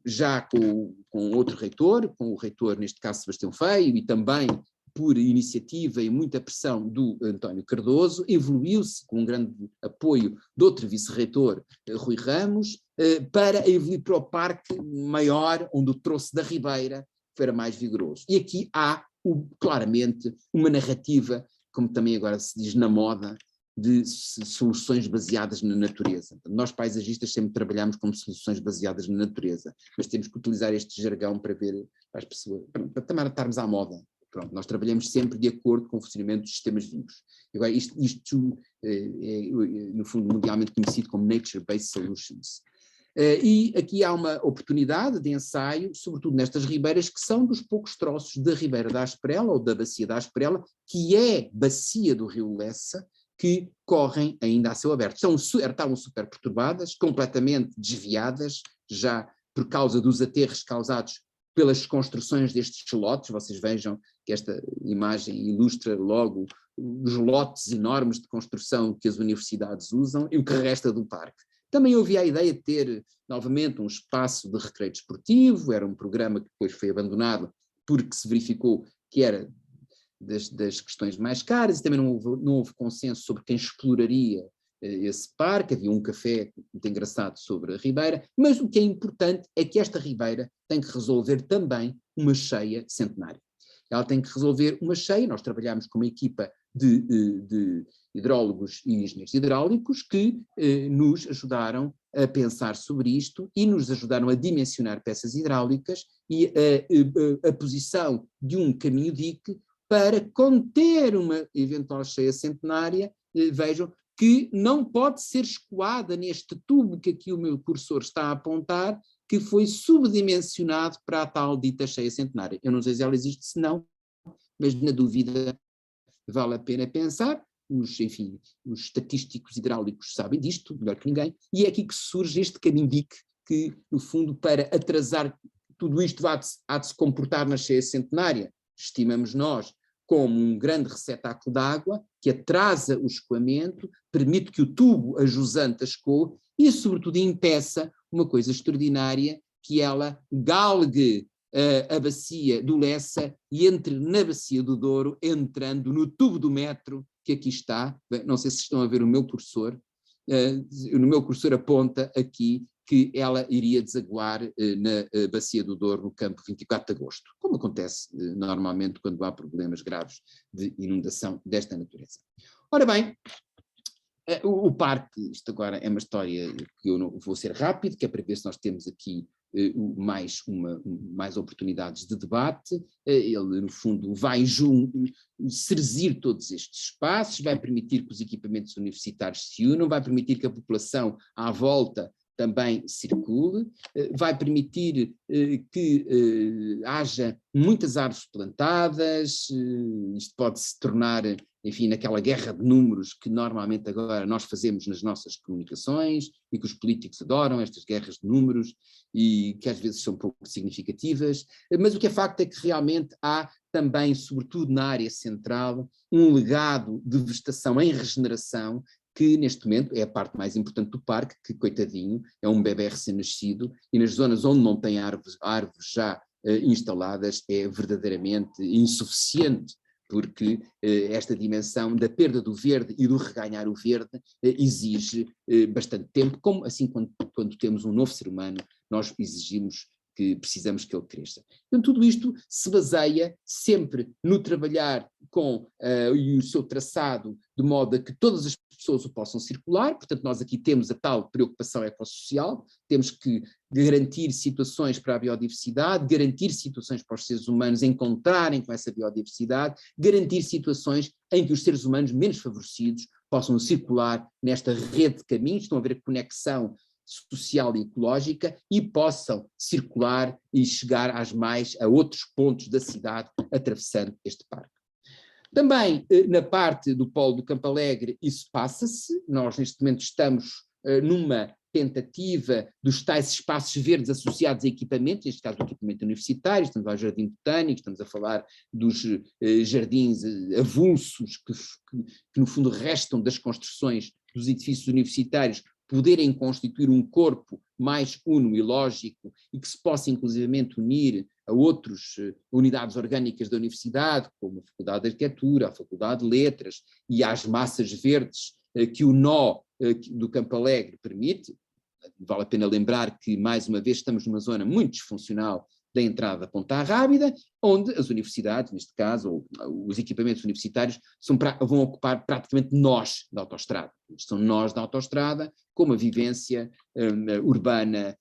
já com outro reitor, com o reitor, neste caso Sebastião Feio, e também por iniciativa e muita pressão do António Cardoso, evoluiu-se com um grande apoio de outro vice-reitor, Rui Ramos, para evoluir para o parque maior, onde o troço da Ribeira era mais vigoroso. E aqui há claramente uma narrativa, como também agora se diz na moda, de soluções baseadas na natureza. Nós paisagistas sempre trabalhamos como soluções baseadas na natureza, mas temos que utilizar este jargão para ver as pessoas, para também estarmos à moda. Pronto, nós trabalhamos sempre de acordo com o funcionamento dos sistemas vivos. Agora, isto é, no fundo, mundialmente conhecido como Nature-Based Solutions. E aqui há uma oportunidade de ensaio, sobretudo nestas ribeiras, que são dos poucos troços da Ribeira da Asprela, ou da Bacia da Asprela, que é bacia do Rio Lessa, que correm ainda a céu aberto. Estavam super perturbadas, completamente desviadas, já por causa dos aterros causados pelas construções destes lotes. Vocês vejam que esta imagem ilustra logo os lotes enormes de construção que as universidades usam e o que resta do parque. Também havia a ideia de ter, novamente, um espaço de recreio desportivo, era um programa que depois foi abandonado porque se verificou que era das questões mais caras, e também não houve consenso sobre quem exploraria esse parque. Havia um café muito engraçado sobre a Ribeira, mas o que é importante é que esta Ribeira tem que resolver também uma cheia centenária. Ela tem que resolver uma cheia. Nós trabalhamos com uma equipa de hidrólogos e engenheiros hidráulicos que nos ajudaram a pensar sobre isto e nos ajudaram a dimensionar peças hidráulicas e a posição de um caminho-dique para conter uma eventual cheia centenária. Vejam que não pode ser escoada neste tubo que aqui o meu cursor está a apontar, que foi subdimensionado para a tal dita cheia centenária. Eu não sei se ela existe, se não, mas na dúvida vale a pena pensar. Os estatísticos hidráulicos sabem disto, melhor que ninguém, e é aqui que surge este caminho-dique que, no fundo, para atrasar tudo isto há de se comportar na cheia centenária, estimamos nós, como um grande receptáculo de água que atrasa o escoamento, permite que o tubo a jusante escoe e, sobretudo, impeça uma coisa extraordinária, que ela galgue a bacia do Lessa e entre na bacia do Douro, entrando no tubo do metro, que aqui está. Bem, não sei se estão a ver o meu cursor, no meu cursor aponta aqui que ela iria desaguar na bacia do Douro, no campo 24 de agosto, como acontece normalmente quando há problemas graves de inundação desta natureza. Ora bem, o parque, isto agora é uma história que eu não vou ser rápido, que é para ver se nós temos aqui mais oportunidades de debate. Ele, no fundo, vai serzir todos estes espaços, vai permitir que os equipamentos universitários se unam, vai permitir que a população à volta também circule, vai permitir que haja muitas árvores plantadas. Isto pode se tornar, enfim, naquela guerra de números que normalmente agora nós fazemos nas nossas comunicações e que os políticos adoram, estas guerras de números, e que às vezes são pouco significativas, mas o que é facto é que realmente há também, sobretudo na área central, um legado de vegetação em regeneração, que neste momento é a parte mais importante do parque, que, coitadinho, é um bebé recém-nascido, e nas zonas onde não tem árvores já instaladas é verdadeiramente insuficiente, porque esta dimensão da perda do verde e do reganhar o verde exige bastante tempo, como assim quando temos um novo ser humano, nós exigimos que precisamos que ele cresça. Então tudo isto se baseia sempre no trabalhar com o seu traçado de modo a que todas as pessoas o possam circular. Portanto, nós aqui temos a tal preocupação ecossocial, temos que garantir situações para a biodiversidade, garantir situações para os seres humanos encontrarem com essa biodiversidade, garantir situações em que os seres humanos menos favorecidos possam circular nesta rede de caminhos, estão a ver a conexão social e ecológica, e possam circular e chegar a outros pontos da cidade atravessando este parque. Também na parte do polo do Campo Alegre isso passa-se. Nós neste momento estamos numa tentativa dos tais espaços verdes associados a equipamentos, neste caso o equipamento universitário, estamos a falar do jardim botânico, estamos a falar dos jardins avulsos que no fundo restam das construções dos edifícios universitários, poderem constituir um corpo mais uno e lógico e que se possa inclusivamente unir a outras unidades orgânicas da universidade, como a Faculdade de Arquitetura, a Faculdade de Letras e às massas verdes que o nó do Campo Alegre permite. Vale a pena lembrar que, mais uma vez, estamos numa zona muito disfuncional da entrada da Ponta Rábida, onde as universidades, neste caso, ou os equipamentos universitários, vão ocupar praticamente nós da autoestrada. São nós da autoestrada, com uma vivência urbana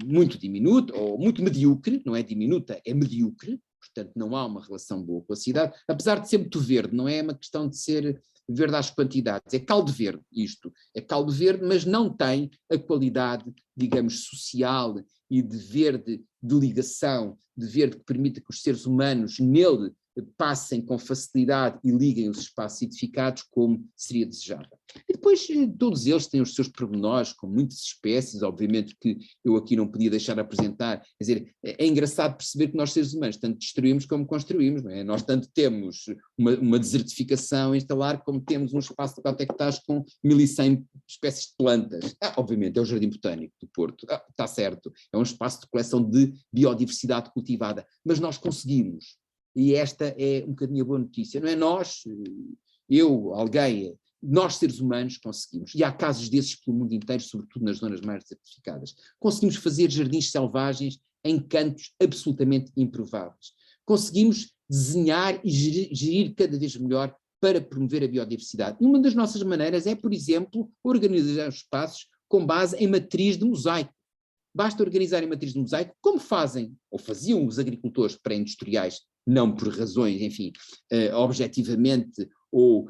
muito diminuta, ou muito medíocre, não é diminuta, é medíocre, portanto não há uma relação boa com a cidade, apesar de ser muito verde, não é uma questão de ser verde às quantidades, é caldo verde isto, é caldo verde, mas não tem a qualidade, digamos, social e de verde de ligação, de verde que permita que os seres humanos nele passem com facilidade e liguem os espaços edificados como seria desejável. E depois todos eles têm os seus pormenores, com muitas espécies, obviamente que eu aqui não podia deixar de apresentar, quer dizer, é engraçado perceber que nós seres humanos tanto destruímos como construímos, não é? Nós tanto temos uma desertificação a instalar como temos um espaço de 4 hectares com 1100 espécies de plantas. Obviamente é o Jardim Botânico do Porto, está certo, é um espaço de coleção de biodiversidade cultivada, mas nós conseguimos. E esta é um bocadinho a boa notícia, não é nós, eu, alguém, nós seres humanos conseguimos, e há casos desses pelo mundo inteiro, sobretudo nas zonas mais desertificadas, conseguimos fazer jardins selvagens em cantos absolutamente improváveis, conseguimos desenhar e gerir cada vez melhor para promover a biodiversidade. E uma das nossas maneiras é, por exemplo, organizar os espaços com base em matriz de mosaico. Basta organizar em matriz de mosaico, como fazem, ou faziam os agricultores pré-industriais, não por razões, enfim, objetivamente ou,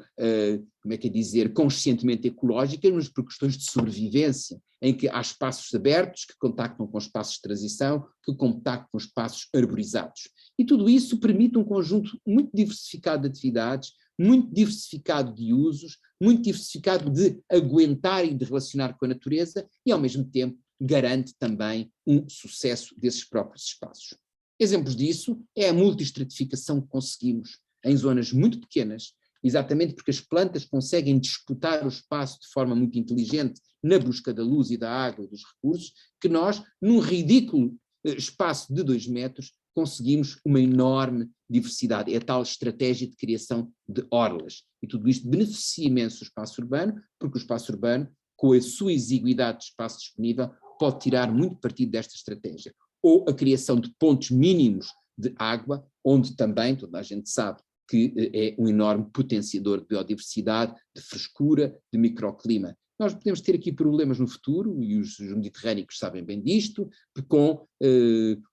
como é que é dizer, conscientemente ecológicas, mas por questões de sobrevivência, em que há espaços abertos que contactam com espaços de transição, que contactam com espaços arborizados. E tudo isso permite um conjunto muito diversificado de atividades, muito diversificado de usos, muito diversificado de aguentar e de relacionar com a natureza e, ao mesmo tempo, garante também um sucesso desses próprios espaços. Exemplos disso é a multiestratificação que conseguimos em zonas muito pequenas, exatamente porque as plantas conseguem disputar o espaço de forma muito inteligente na busca da luz e da água e dos recursos, que nós, num ridículo espaço de 2 metros, conseguimos uma enorme diversidade. É a tal estratégia de criação de orlas. E tudo isto beneficia imenso o espaço urbano, porque o espaço urbano, com a sua exiguidade de espaço disponível, pode tirar muito partido desta estratégia. Ou a criação de pontos mínimos de água, onde também toda a gente sabe que é um enorme potenciador de biodiversidade, de frescura, de microclima. Nós podemos ter aqui problemas no futuro, e os mediterrâneos sabem bem disto, com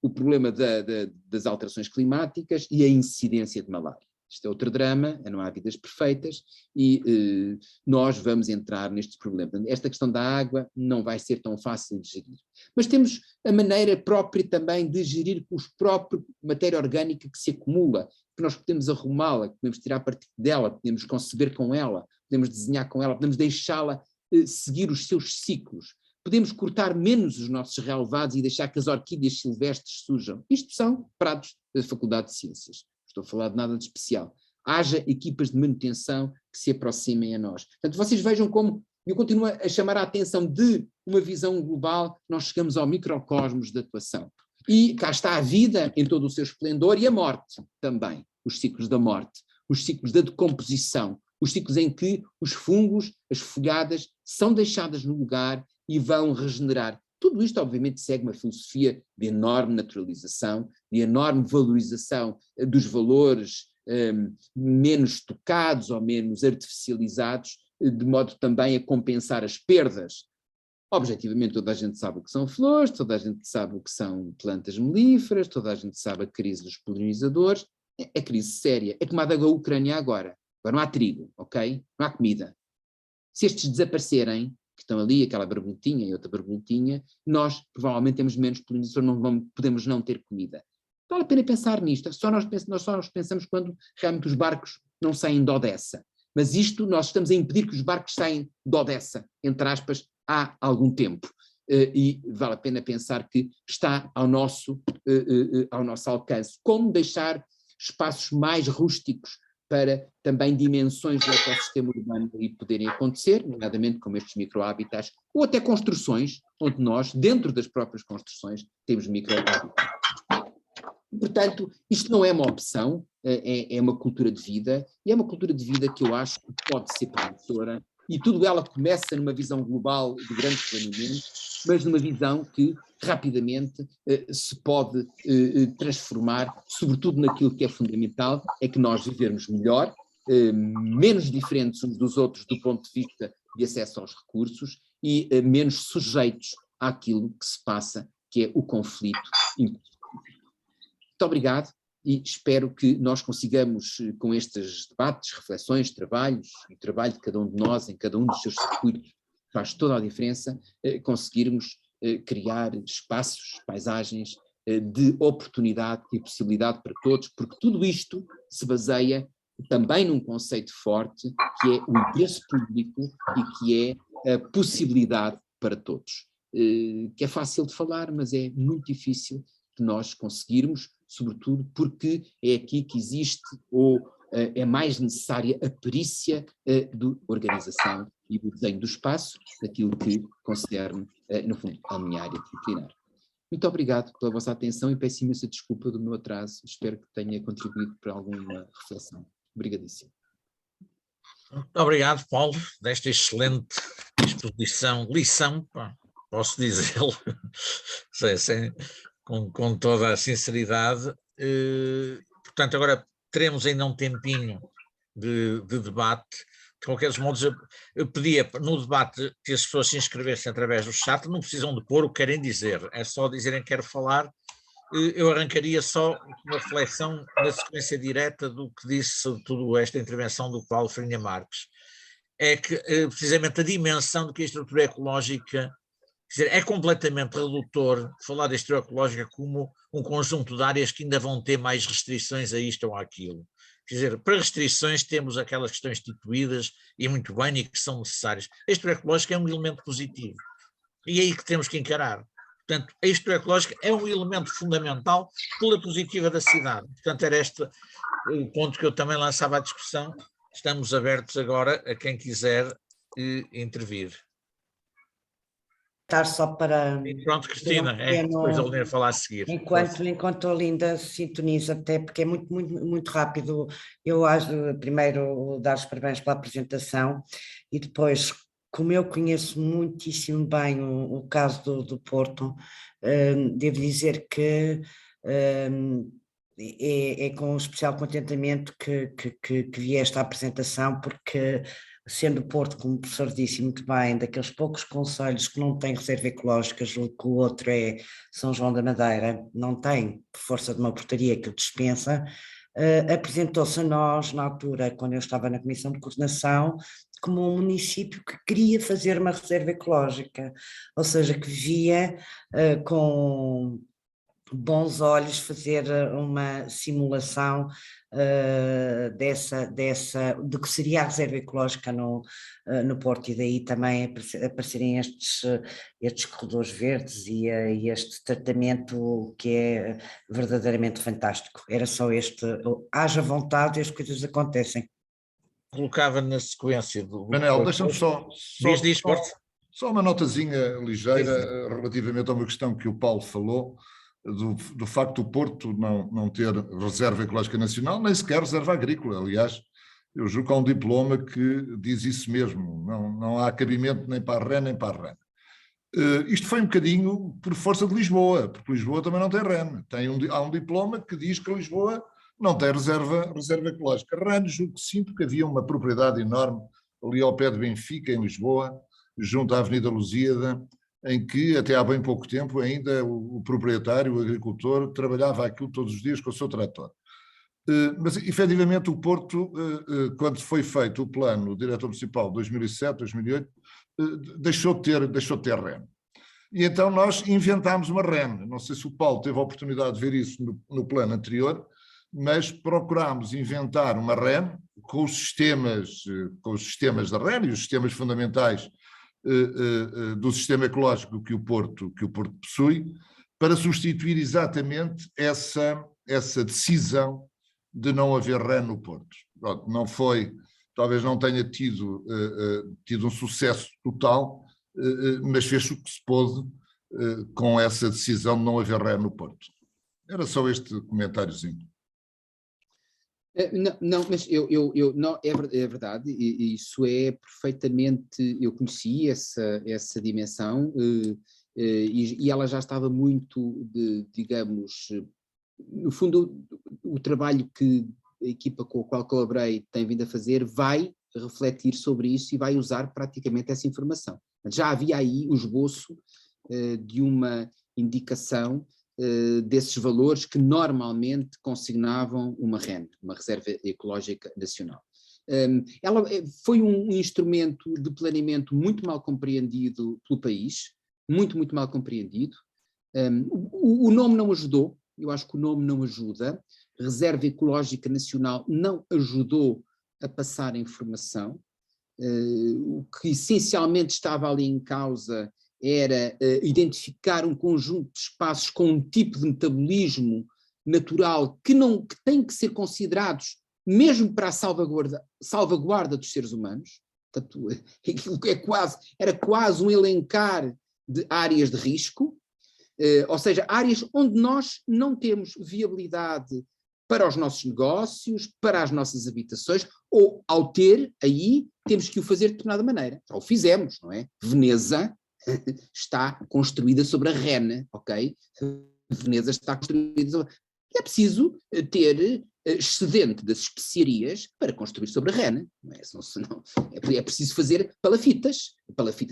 o problema das alterações climáticas e a incidência de malária. Isto é outro drama, não há vidas perfeitas e nós vamos entrar neste problema. Esta questão da água não vai ser tão fácil de gerir. Mas temos a maneira própria também de gerir com a própria matéria orgânica que se acumula, que nós podemos arrumá-la, podemos tirar partido dela, podemos conceber com ela, podemos desenhar com ela, podemos deixá-la seguir os seus ciclos. Podemos cortar menos os nossos relevados e deixar que as orquídeas silvestres surjam. Isto são pratos da Faculdade de Ciências. Estou a falar de nada de especial. Haja equipas de manutenção que se aproximem a nós. Portanto, vocês vejam como eu continuo a chamar a atenção de uma visão global, nós chegamos ao microcosmos de atuação. E cá está a vida em todo o seu esplendor e a morte também, os ciclos da morte, os ciclos da decomposição, os ciclos em que os fungos, as folhadas, são deixadas no lugar e vão regenerar. Tudo isto, obviamente, segue uma filosofia de enorme naturalização, de enorme valorização dos valores menos tocados ou menos artificializados, de modo também a compensar as perdas. Objetivamente, toda a gente sabe o que são flores, toda a gente sabe o que são plantas melíferas, toda a gente sabe a crise dos polinizadores. É crise séria. É como a da Ucrânia agora. Agora não há trigo, ok? Não há comida. Se estes desaparecerem, que estão ali, aquela borboletinha e outra borboletinha, nós provavelmente temos menos polinizadores, podemos não ter comida. Vale a pena pensar nisto, nós só pensamos quando realmente os barcos não saem de Odessa. Mas isto, nós estamos a impedir que os barcos saiam de Odessa, entre aspas, há algum tempo. E vale a pena pensar que está ao nosso alcance. Como deixar espaços mais rústicos para também dimensões do ecossistema urbano ali poderem acontecer, nomeadamente como estes microhabitats, ou até construções, onde nós, dentro das próprias construções, temos microhabitats. Portanto, isto não é uma opção, é uma cultura de vida, e é uma cultura de vida que eu acho que pode ser promissora, e tudo ela começa numa visão global de grande planeamento, mas numa visão que rapidamente se pode transformar, sobretudo naquilo que é fundamental, é que nós vivermos melhor, menos diferentes uns dos outros do ponto de vista de acesso aos recursos e menos sujeitos àquilo que se passa, que é o conflito. Muito obrigado e espero que nós consigamos, com estes debates, reflexões, trabalhos, e o trabalho de cada um de nós, em cada um dos seus circuitos, faz toda a diferença, conseguirmos criar espaços, paisagens de oportunidade e possibilidade para todos, porque tudo isto se baseia também num conceito forte, que é o interesse público e que é a possibilidade para todos. Que é fácil de falar, mas é muito difícil de nós conseguirmos, sobretudo porque é aqui que existe ou é mais necessária a perícia da organização e do desenho do espaço, daquilo que concerne, no fundo, a minha área disciplinar. Muito obrigado pela vossa atenção e peço imensa desculpa do meu atraso. Espero que tenha contribuído para alguma reflexão. Obrigadíssimo. Muito obrigado, Paulo, desta excelente exposição, lição, posso dizê-lo, com toda a sinceridade. Portanto, agora teremos ainda um tempinho de debate. De qualquer modo, eu pedia no debate que as pessoas se inscrevessem através do chat, não precisam de pôr o que querem dizer, é só dizerem que quero falar. Eu arrancaria só uma reflexão na sequência direta do que disse sobre toda esta intervenção do Paulo Farinha Marques. É que, precisamente, a dimensão de que a estrutura ecológica, quer dizer, é completamente redutor falar da estrutura ecológica como um conjunto de áreas que ainda vão ter mais restrições a isto ou àquilo. Quer dizer, para restrições temos aquelas que estão instituídas e muito bem e que são necessárias. A estrutura ecológica é um elemento positivo e é aí que temos que encarar. Portanto, a estrutura ecológica é um elemento fundamental pela positiva da cidade. Portanto, era este o ponto que eu também lançava à discussão. Estamos abertos agora a quem quiser intervir. Só para... E pronto, Cristina, depois a Olinda falar a seguir. Enquanto a Olinda sintoniza, até porque é muito rápido, eu acho, primeiro dar os parabéns pela apresentação e depois, como eu conheço muitíssimo bem o caso do Porto, devo dizer que é com especial contentamento que vi esta apresentação, porque sendo o Porto, como o professor disse muito bem, daqueles poucos concelhos que não têm reserva ecológica, julgo que o outro é São João da Madeira, não tem, por força de uma portaria que o dispensa, apresentou-se a nós, na altura, quando eu estava na Comissão de Coordenação, como um município que queria fazer uma reserva ecológica, ou seja, que via com bons olhos fazer uma simulação de que seria a reserva ecológica no Porto, e daí também aparecerem estes corredores verdes e este tratamento que é verdadeiramente fantástico. Era só haja vontade e as coisas acontecem. Colocava na sequência do... Manel, deixa-me só uma notazinha ligeira Sim. Relativamente a uma questão que o Paulo falou, do facto do Porto não ter reserva ecológica nacional, nem sequer reserva agrícola. Aliás, eu julgo que há um diploma que diz isso mesmo, não há cabimento nem para a REN nem para a REN. Isto foi um bocadinho por força de Lisboa, porque Lisboa também não tem REN. Há um diploma que diz que Lisboa não tem reserva ecológica. REN, julgo que sim, porque havia uma propriedade enorme ali ao pé de Benfica, em Lisboa, junto à Avenida Lusíada, em que até há bem pouco tempo ainda o proprietário, o agricultor, trabalhava aquilo todos os dias com o seu trator. Mas, efetivamente, o Porto, quando foi feito o plano, o diretor municipal de 2007, 2008, deixou de ter REN. E então nós inventámos uma REN. Não sei se o Paulo teve a oportunidade de ver isso no plano anterior, mas procurámos inventar uma REN com os sistemas da REN e os sistemas fundamentais do sistema ecológico que o Porto possui, para substituir exatamente essa decisão de não haver REN no Porto. Pronto, não foi, talvez não tenha tido um sucesso total, mas fez o que se pôde com essa decisão de não haver REN no Porto. Era só este comentáriozinho. Não, mas não, é verdade, e isso é perfeitamente, eu conheci essa dimensão, e ela já estava muito, digamos, no fundo, o trabalho que a equipa com a qual colaborei tem vindo a fazer vai refletir sobre isso e vai usar praticamente essa informação. Já havia aí o esboço de uma indicação desses valores que normalmente consignavam uma REN, uma Reserva Ecológica Nacional. Ela foi um instrumento de planeamento muito mal compreendido pelo país, muito mal compreendido. O nome não ajudou, eu acho que o nome não ajuda. Reserva Ecológica Nacional não ajudou a passar a informação. O que essencialmente estava ali em causa era identificar um conjunto de espaços com um tipo de metabolismo natural que tem que ser considerados mesmo para a salvaguarda dos seres humanos. Portanto, era quase um elencar de áreas de risco, ou seja, áreas onde nós não temos viabilidade para os nossos negócios, para as nossas habitações, ou ao ter, aí temos que o fazer de determinada maneira. Já o fizemos, não é? Veneza está construída sobre a Rena, ok? Veneza está construída sobre... É preciso ter excedente das especiarias para construir sobre a Rena, não é? Senão, é preciso fazer palafitas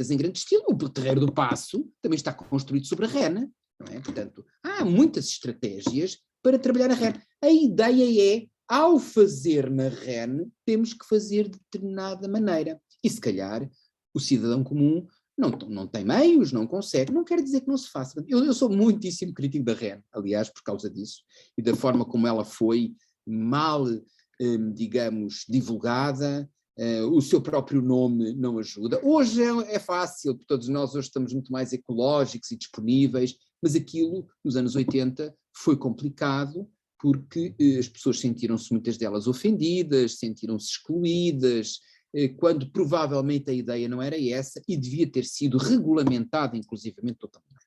em grande estilo. O Terreiro do Paço também está construído sobre a Rena, não é? Portanto, há muitas estratégias para trabalhar a REN. A ideia é, ao fazer na REN, temos que fazer de determinada maneira. E se calhar o cidadão comum não tem meios, não consegue, não quer dizer que não se faça. Eu sou muitíssimo crítico da REN, aliás, por causa disso, e da forma como ela foi mal, digamos, divulgada. O seu próprio nome não ajuda. Hoje é fácil, porque todos nós hoje estamos muito mais ecológicos e disponíveis, mas aquilo, nos anos 80, foi complicado, porque as pessoas sentiram-se, muitas delas, ofendidas, sentiram-se excluídas, quando provavelmente a ideia não era essa e devia ter sido regulamentada, inclusivamente, totalmente.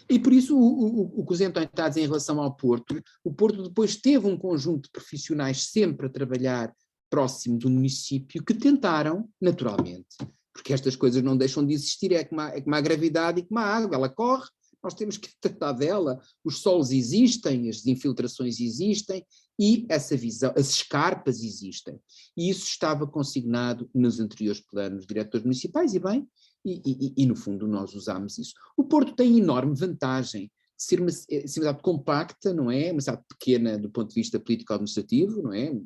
E por isso o que o Zé António está a dizer em relação ao Porto, o Porto depois teve um conjunto de profissionais sempre a trabalhar próximo do município que tentaram, naturalmente, porque estas coisas não deixam de existir, é como a gravidade e como a água, ela corre, nós temos que tratar dela, os solos existem, as infiltrações existem e essa visão, as escarpas existem. E isso estava consignado nos anteriores planos diretores municipais, e bem, e no fundo nós usámos isso. O Porto tem enorme vantagem de ser uma cidade compacta, não é? Uma cidade pequena do ponto de vista político-administrativo, não é?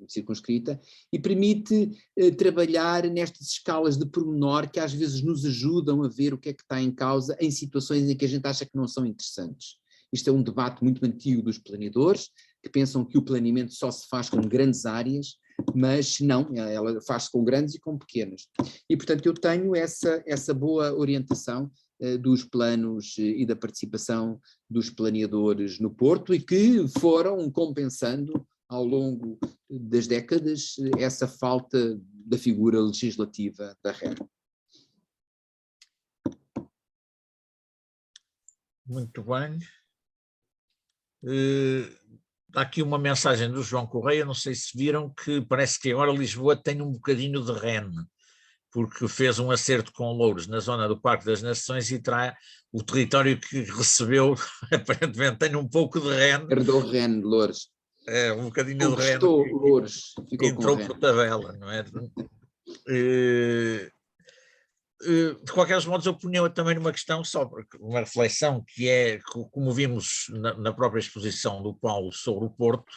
Circunscrita, e permite trabalhar nestas escalas de pormenor que às vezes nos ajudam a ver o que é que está em causa em situações em que a gente acha que não são interessantes. Isto é um debate muito antigo dos planeadores, que pensam que o planeamento só se faz com grandes áreas, mas não, ela faz-se com grandes e com pequenas. E portanto eu tenho essa boa orientação dos planos e da participação dos planeadores no Porto e que foram compensando ao longo das décadas essa falta da figura legislativa da REN. Muito bem. Há aqui uma mensagem do João Correia, não sei se viram, que parece que agora Lisboa tem um bocadinho de REN, porque fez um acerto com Louros na zona do Parque das Nações e o território que recebeu, aparentemente tem um pouco de REN. Herdou REN, Louros. É, um bocadinho de REN. Louros, ficou entrou com por tabela, não é? De qualquer modo, eu punha também numa questão, só uma reflexão, que é, como vimos na própria exposição do Paulo sobre o Porto,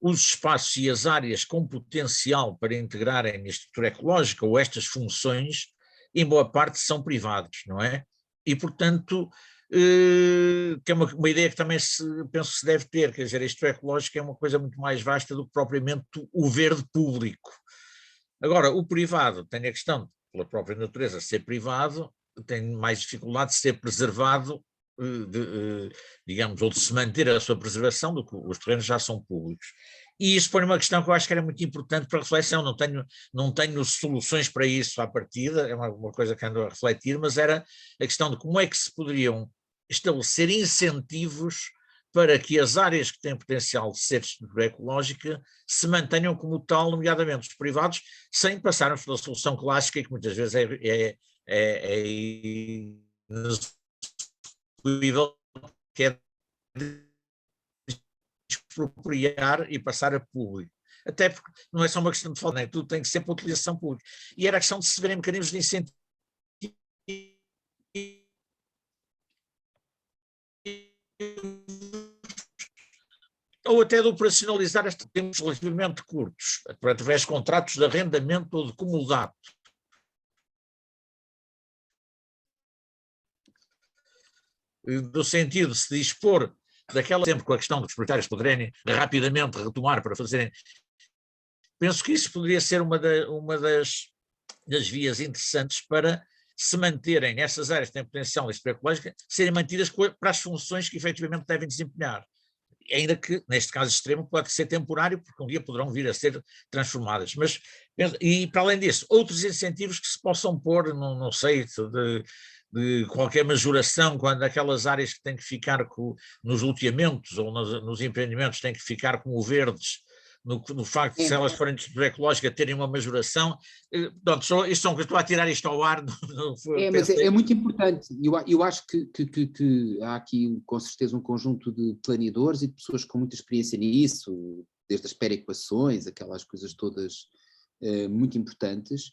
os espaços e as áreas com potencial para integrarem a estrutura ecológica ou estas funções, em boa parte são privados, não é? E, portanto, que é uma ideia que também penso que se deve ter, quer dizer, a estrutura ecológica é uma coisa muito mais vasta do que propriamente o verde público. Agora, o privado tem a questão, pela própria natureza, ser privado, tem mais dificuldade de ser preservado, digamos, ou de se manter a sua preservação do que os terrenos já são públicos. E isso põe uma questão que eu acho que era muito importante para a reflexão, não tenho soluções para isso à partida, é uma coisa que ando a refletir, mas era a questão de como é que se poderiam estabelecer incentivos para que as áreas que têm potencial de ser de estrutura ecológica se mantenham como tal, nomeadamente os privados, sem passarmos pela solução clássica, que muitas vezes é inexecuível, que é expropriar e passar a público. Até porque não é só uma questão de falta, né? Tudo tem que ser para utilização pública. E era a questão de se verem mecanismos de incentivo ou até de operacionalizar estes tempos relativamente curtos, através de contratos de arrendamento ou de comodato. No sentido de se dispor daquela sempre com a questão dos proprietários poderem rapidamente retomar para fazerem. Penso que isso poderia ser uma das vias interessantes para se manterem essas áreas que têm potencial de estrutura ecológica, serem mantidas para as funções que efetivamente devem desempenhar. Ainda que, neste caso extremo, pode ser temporário, porque um dia poderão vir a ser transformadas. Mas, e para além disso, outros incentivos que se possam pôr, não sei, de qualquer majoração, quando aquelas áreas que têm que ficar nos loteamentos ou nos empreendimentos têm que ficar como verdes, no facto de, se elas forem de estrutura ecológica, terem uma majoração. Pronto, estou a tirar isto ao ar. Mas é muito importante. Eu acho que há aqui, com certeza, um conjunto de planeadores e de pessoas com muita experiência nisso, desde as perequações, aquelas coisas todas muito importantes,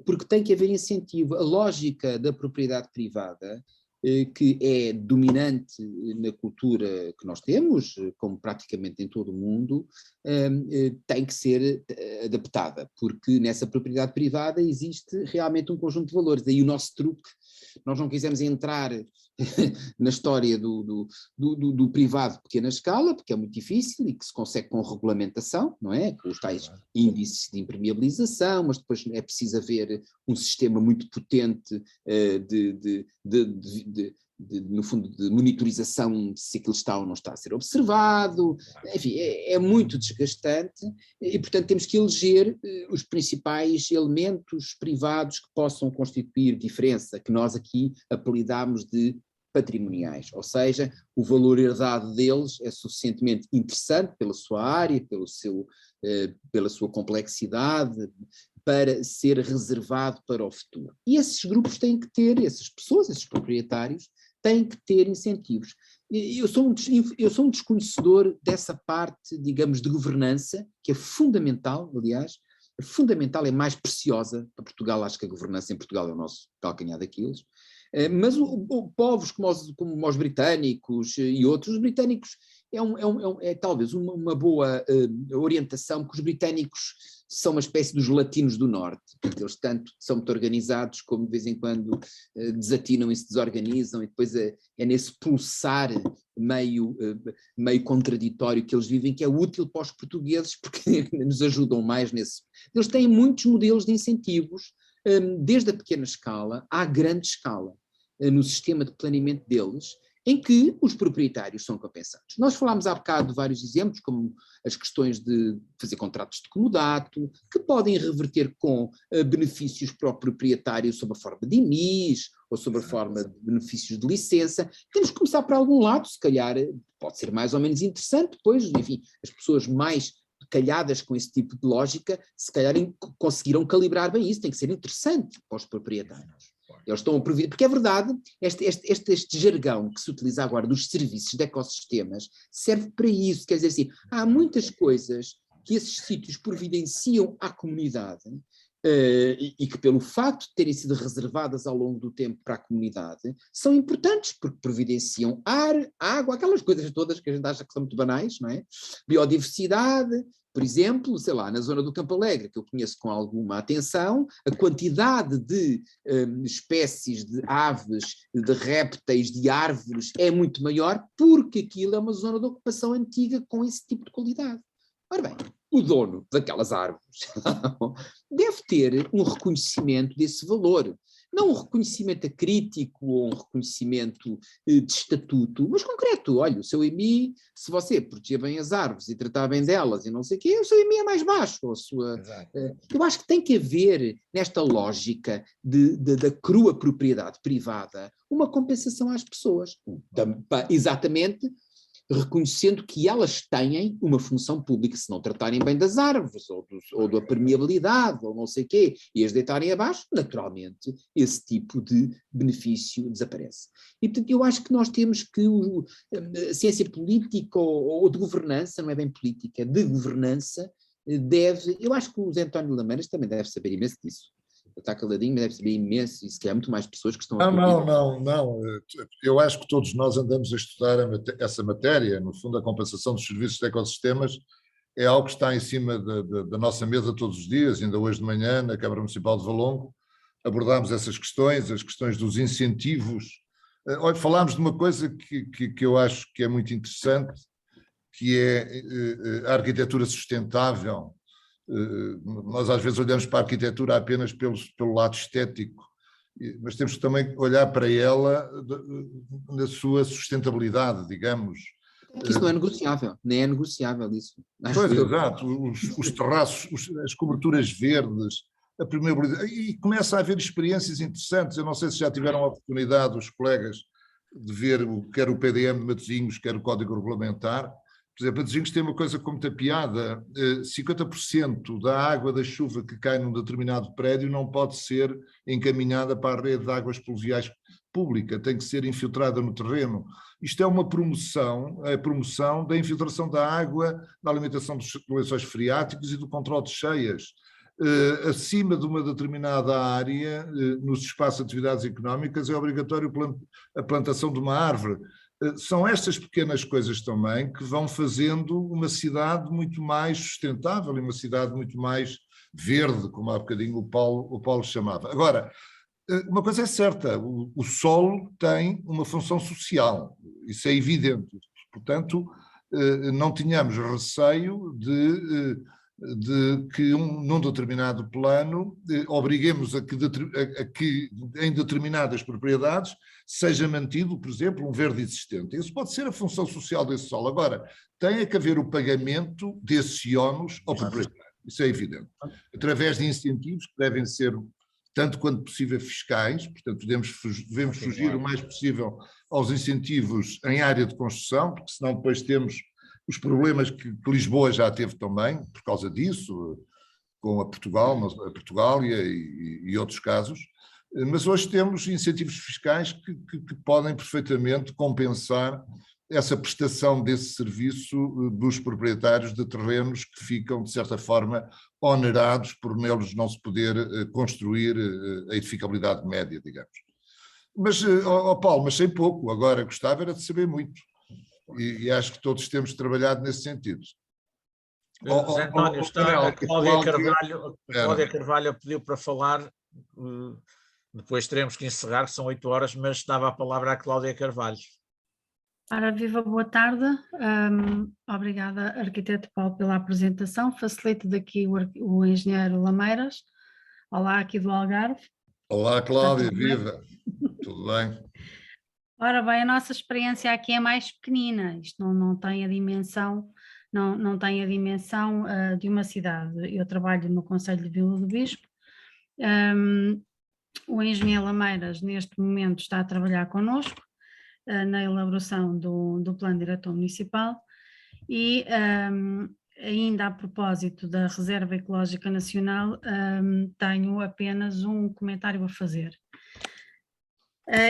porque tem que haver incentivo. A lógica da propriedade privada, que é dominante na cultura que nós temos, como praticamente em todo o mundo, tem que ser adaptada, porque nessa propriedade privada existe realmente um conjunto de valores. Daí o nosso truque, nós não quisemos entrar na história do privado de pequena escala, porque é muito difícil e que se consegue com regulamentação, não é? Com os tais índices de impermeabilização, mas depois é preciso haver um sistema muito potente no fundo, de monitorização se aquilo está ou não está a ser observado. Enfim, é muito desgastante e, portanto, temos que eleger os principais elementos privados que possam constituir diferença, que nós aqui apelidamos de patrimoniais, ou seja, o valor herdado deles é suficientemente interessante pela sua área, pela sua complexidade, para ser reservado para o futuro. E esses grupos têm que ter, essas pessoas, esses proprietários, têm que ter incentivos. Eu sou um desconhecedor dessa parte, digamos, de governança, que é fundamental, aliás, é mais preciosa para Portugal. Acho que a governança em Portugal é o nosso calcanhar daqueles. Mas povos como os britânicos e outros, os britânicos é talvez uma boa orientação, porque os britânicos são uma espécie dos latinos do norte, porque eles tanto são muito organizados como de vez em quando desatinam e se desorganizam, e depois é nesse pulsar meio contraditório que eles vivem, que é útil para os portugueses, porque nos ajudam mais nesse. Eles têm muitos modelos de incentivos, desde a pequena escala à grande escala, no sistema de planeamento deles, em que os proprietários são compensados. Nós falámos há bocado de vários exemplos, como as questões de fazer contratos de comodato, que podem reverter com benefícios para o proprietário sob a forma de IMIs, ou sob a forma de benefícios de licença. Temos que começar por algum lado, se calhar pode ser mais ou menos interessante, depois, enfim, as pessoas mais calhadas com esse tipo de lógica, se calhar conseguiram calibrar bem isso, tem que ser interessante para os proprietários. Eles estão a prever, porque é verdade, este jargão que se utiliza agora dos serviços de ecossistemas serve para isso, quer dizer assim, há muitas coisas que esses sítios providenciam à comunidade e que pelo facto de terem sido reservadas ao longo do tempo para a comunidade, são importantes, porque providenciam ar, água, aquelas coisas todas que a gente acha que são muito banais, não é? Biodiversidade. Por exemplo, sei lá, na zona do Campo Alegre, que eu conheço com alguma atenção, a quantidade de espécies de aves, de répteis, de árvores é muito maior, porque aquilo é uma zona de ocupação antiga com esse tipo de qualidade. Ora bem, o dono daquelas árvores deve ter um reconhecimento desse valor. Não um reconhecimento acrítico ou um reconhecimento de estatuto, mas concreto. Olha, o seu IMI, se você proteger bem as árvores e tratar bem delas e não sei o quê, o seu IMI é mais baixo. Eu acho que tem que haver, nesta lógica da crua propriedade privada, uma compensação às pessoas. Exatamente reconhecendo que elas têm uma função pública, se não tratarem bem das árvores, ou da permeabilidade, ou não sei o quê, e as deitarem abaixo, naturalmente, esse tipo de benefício desaparece. E, portanto, eu acho que nós temos que, a ciência política ou de governança, não é bem política, de governança, eu acho que o José António Lameiras também deve saber imenso disso. Está caladinho, mas deve saber imenso, e se calhar muito mais pessoas que estão a... Não. Eu acho que todos nós andamos a estudar essa matéria. No fundo, a compensação dos serviços de ecossistemas é algo que está em cima da nossa mesa todos os dias. Ainda hoje de manhã, na Câmara Municipal de Valongo, abordámos essas questões, as questões dos incentivos. Olha, falámos de uma coisa que eu acho que é muito interessante, que é a arquitetura sustentável. Nós às vezes olhamos para a arquitetura apenas pelo lado estético, mas temos que também olhar para ela na sua sustentabilidade, digamos. Isso não é negociável, nem é negociável isso. Pois, exato, os terraços, as coberturas verdes, a permeabilidade, e começa a haver experiências interessantes. Eu não sei se já tiveram a oportunidade, os colegas, de ver quer o PDM de Matosinhos, quer o Código Regulamentar. Por exemplo, Matosinhos tem uma coisa com muita piada: 50% da água da chuva que cai num determinado prédio não pode ser encaminhada para a rede de águas pluviais pública, tem que ser infiltrada no terreno. Isto é uma promoção, a promoção da infiltração da água, da alimentação dos lençóis freáticos e do controle de cheias. Acima de uma determinada área, nos espaços de atividades económicas, é obrigatório a plantação de uma árvore. São estas pequenas coisas também que vão fazendo uma cidade muito mais sustentável e uma cidade muito mais verde, como há bocadinho o Paulo chamava. Agora, uma coisa é certa: o solo tem uma função social, isso é evidente. Portanto, não tínhamos receio de que num determinado plano obriguemos a que em determinadas propriedades seja mantido, por exemplo, um verde existente. Isso pode ser a função social desse solo. Agora, tem que haver o pagamento desse ónus ao proprietário, isso é evidente, através de incentivos que devem ser, tanto quanto possível, fiscais. Portanto, devemos fugir o mais possível aos incentivos em área de construção, porque senão depois temos os problemas que Lisboa já teve também, por causa disso, com a Portugália e outros casos. Mas hoje temos incentivos fiscais que podem perfeitamente compensar essa prestação desse serviço dos proprietários de terrenos que ficam, de certa forma, onerados por neles não se poder construir a edificabilidade média, digamos. Mas, Paulo, mas sei pouco. Agora gostava era de saber muito. E acho que todos temos trabalhado nesse sentido. José António, a Cláudia Carvalho pediu para falar, depois teremos que encerrar, que são 8 horas, mas dava a palavra à Cláudia Carvalho. Ora, viva, boa tarde. Obrigada, arquiteto Paulo, pela apresentação. Facilito daqui o engenheiro Lameiras. Olá, aqui do Algarve. Olá, Cláudia, viva. Tudo bem? Ora bem, a nossa experiência aqui é mais pequenina, isto não tem a dimensão, não tem a dimensão de uma cidade. Eu trabalho no Conselho de Vila do Bispo. O engenheiro Lameiras neste momento está a trabalhar connosco na elaboração do Plano Diretor Municipal e ainda a propósito da Reserva Ecológica Nacional tenho apenas um comentário a fazer.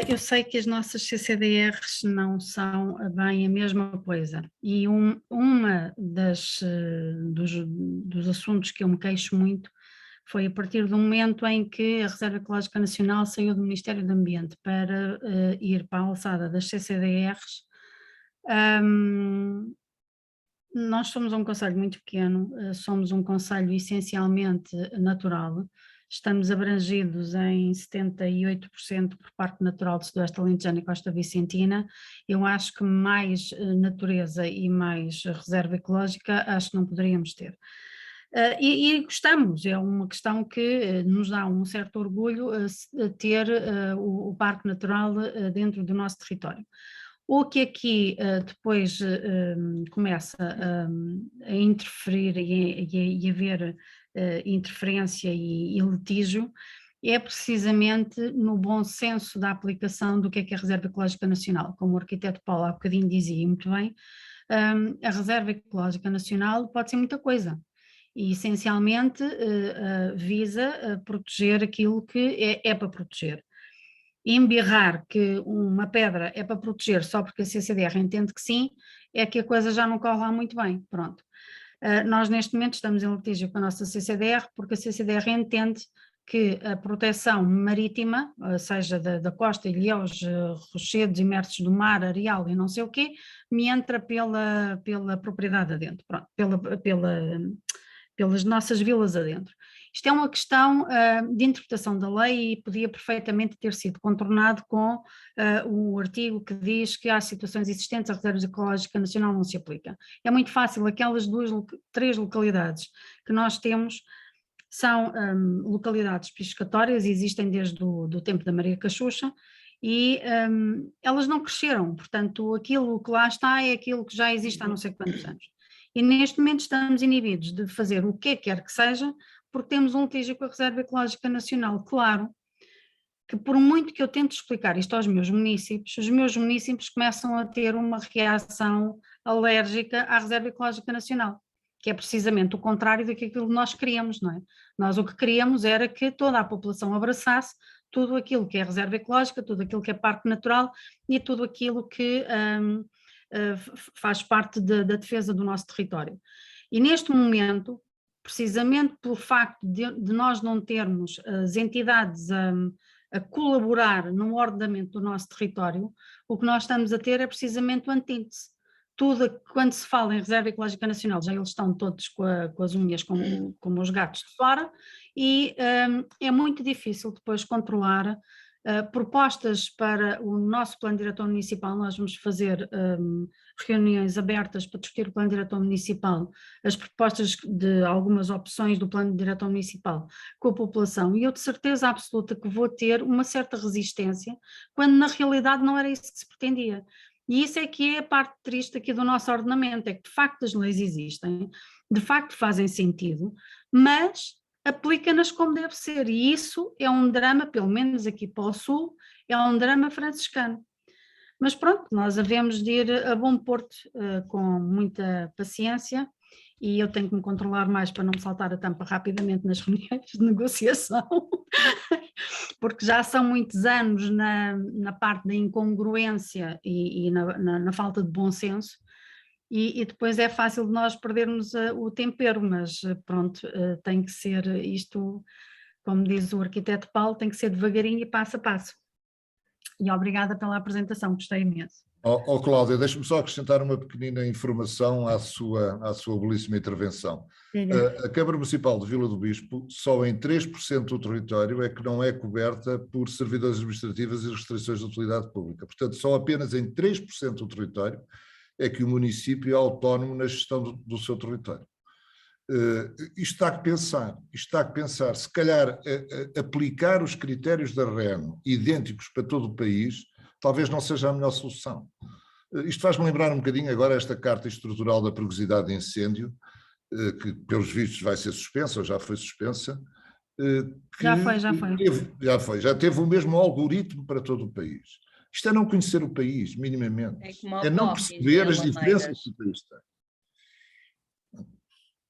Eu sei que as nossas CCDRs não são bem a mesma coisa e uma dos assuntos que eu me queixo muito foi a partir do momento em que a Reserva Ecológica Nacional saiu do Ministério do Ambiente para ir para a alçada das CCDRs. Nós somos um concelho muito pequeno, somos um concelho essencialmente natural. Estamos abrangidos em 78% por Parque Natural do Sudoeste Alentejano e Costa Vicentina. Eu acho que mais natureza e mais reserva ecológica acho que não poderíamos ter. E gostamos, é uma questão que nos dá um certo orgulho ter o Parque Natural dentro do nosso território. O que aqui depois começa a interferir e haver interferência e litígio é precisamente no bom senso da aplicação do que é a Reserva Ecológica Nacional. Como o arquiteto Paulo há bocadinho dizia muito bem, a Reserva Ecológica Nacional pode ser muita coisa e essencialmente visa proteger aquilo que é para proteger. Embirrar que uma pedra é para proteger só porque a CCDR entende que sim, é que a coisa já não corre lá muito bem, pronto. Nós neste momento estamos em litígio com a nossa CCDR porque a CCDR entende que a proteção marítima, seja da costa, ilhéus, rochedos imersos do mar, areal e não sei o quê, me entra pela propriedade adentro, pronto, pelas nossas vilas adentro. Isto é uma questão de interpretação da lei e podia perfeitamente ter sido contornado com o artigo que diz que há situações existentes, a Reserva Ecológica Nacional não se aplica. É muito fácil, aquelas 3 localidades que nós temos são localidades piscatórias, existem desde o tempo da Maria Cachucha, e elas não cresceram, portanto aquilo que lá está é aquilo que já existe há não sei quantos anos. E neste momento estamos inibidos de fazer o que quer que seja, porque temos um litígio com a Reserva Ecológica Nacional. Claro que por muito que eu tente explicar isto aos meus municípios, os meus municípios começam a ter uma reação alérgica à Reserva Ecológica Nacional, que é precisamente o contrário daquilo que nós queríamos, não é? Nós o que queríamos era que toda a população abraçasse tudo aquilo que é reserva ecológica, tudo aquilo que é parque natural e tudo aquilo que faz parte da defesa do nosso território. E neste momento, precisamente pelo facto de nós não termos as entidades a colaborar no ordenamento do nosso território, o que nós estamos a ter é precisamente o antíntese. Tudo, quando se fala em Reserva Ecológica Nacional, já eles estão todos com as unhas como os gatos de fora, e é muito difícil depois controlar propostas para o nosso plano diretor municipal. Nós vamos fazer reuniões abertas para discutir o plano diretor municipal, as propostas de algumas opções do plano diretor municipal com a população, e eu de certeza absoluta que vou ter uma certa resistência, quando na realidade não era isso que se pretendia. E isso é que é a parte triste aqui do nosso ordenamento, é que de facto as leis existem, de facto fazem sentido, mas aplica-nas como deve ser, e isso é um drama, pelo menos aqui para o Sul, é um drama franciscano. Mas pronto, nós havemos de ir a bom porto com muita paciência, e eu tenho que me controlar mais para não me saltar a tampa rapidamente nas reuniões de negociação, porque já são muitos anos na parte da incongruência e na falta de bom senso, e depois é fácil de nós perdermos o tempero, mas pronto, tem que ser isto, como diz o arquiteto Paulo, tem que ser devagarinho e passo a passo. E obrigada pela apresentação, gostei imenso. Cláudia, deixe-me só acrescentar uma pequenina informação à sua belíssima intervenção. A Câmara Municipal de Vila do Bispo, só em 3% do território é que não é coberta por servidores administrativos e restrições de utilidade pública. Portanto, só apenas em 3% do território é que o município é autónomo na gestão do seu território. Isto está a pensar, se calhar aplicar os critérios da REN idênticos para todo o país, talvez não seja a melhor solução. Isto faz-me lembrar um bocadinho agora esta carta estrutural da perigosidade de incêndio, que pelos vistos vai ser suspensa, ou já foi suspensa. Já teve o mesmo algoritmo para todo o país. Isto é não conhecer o país, minimamente. É não perceber as diferenças que o país tem.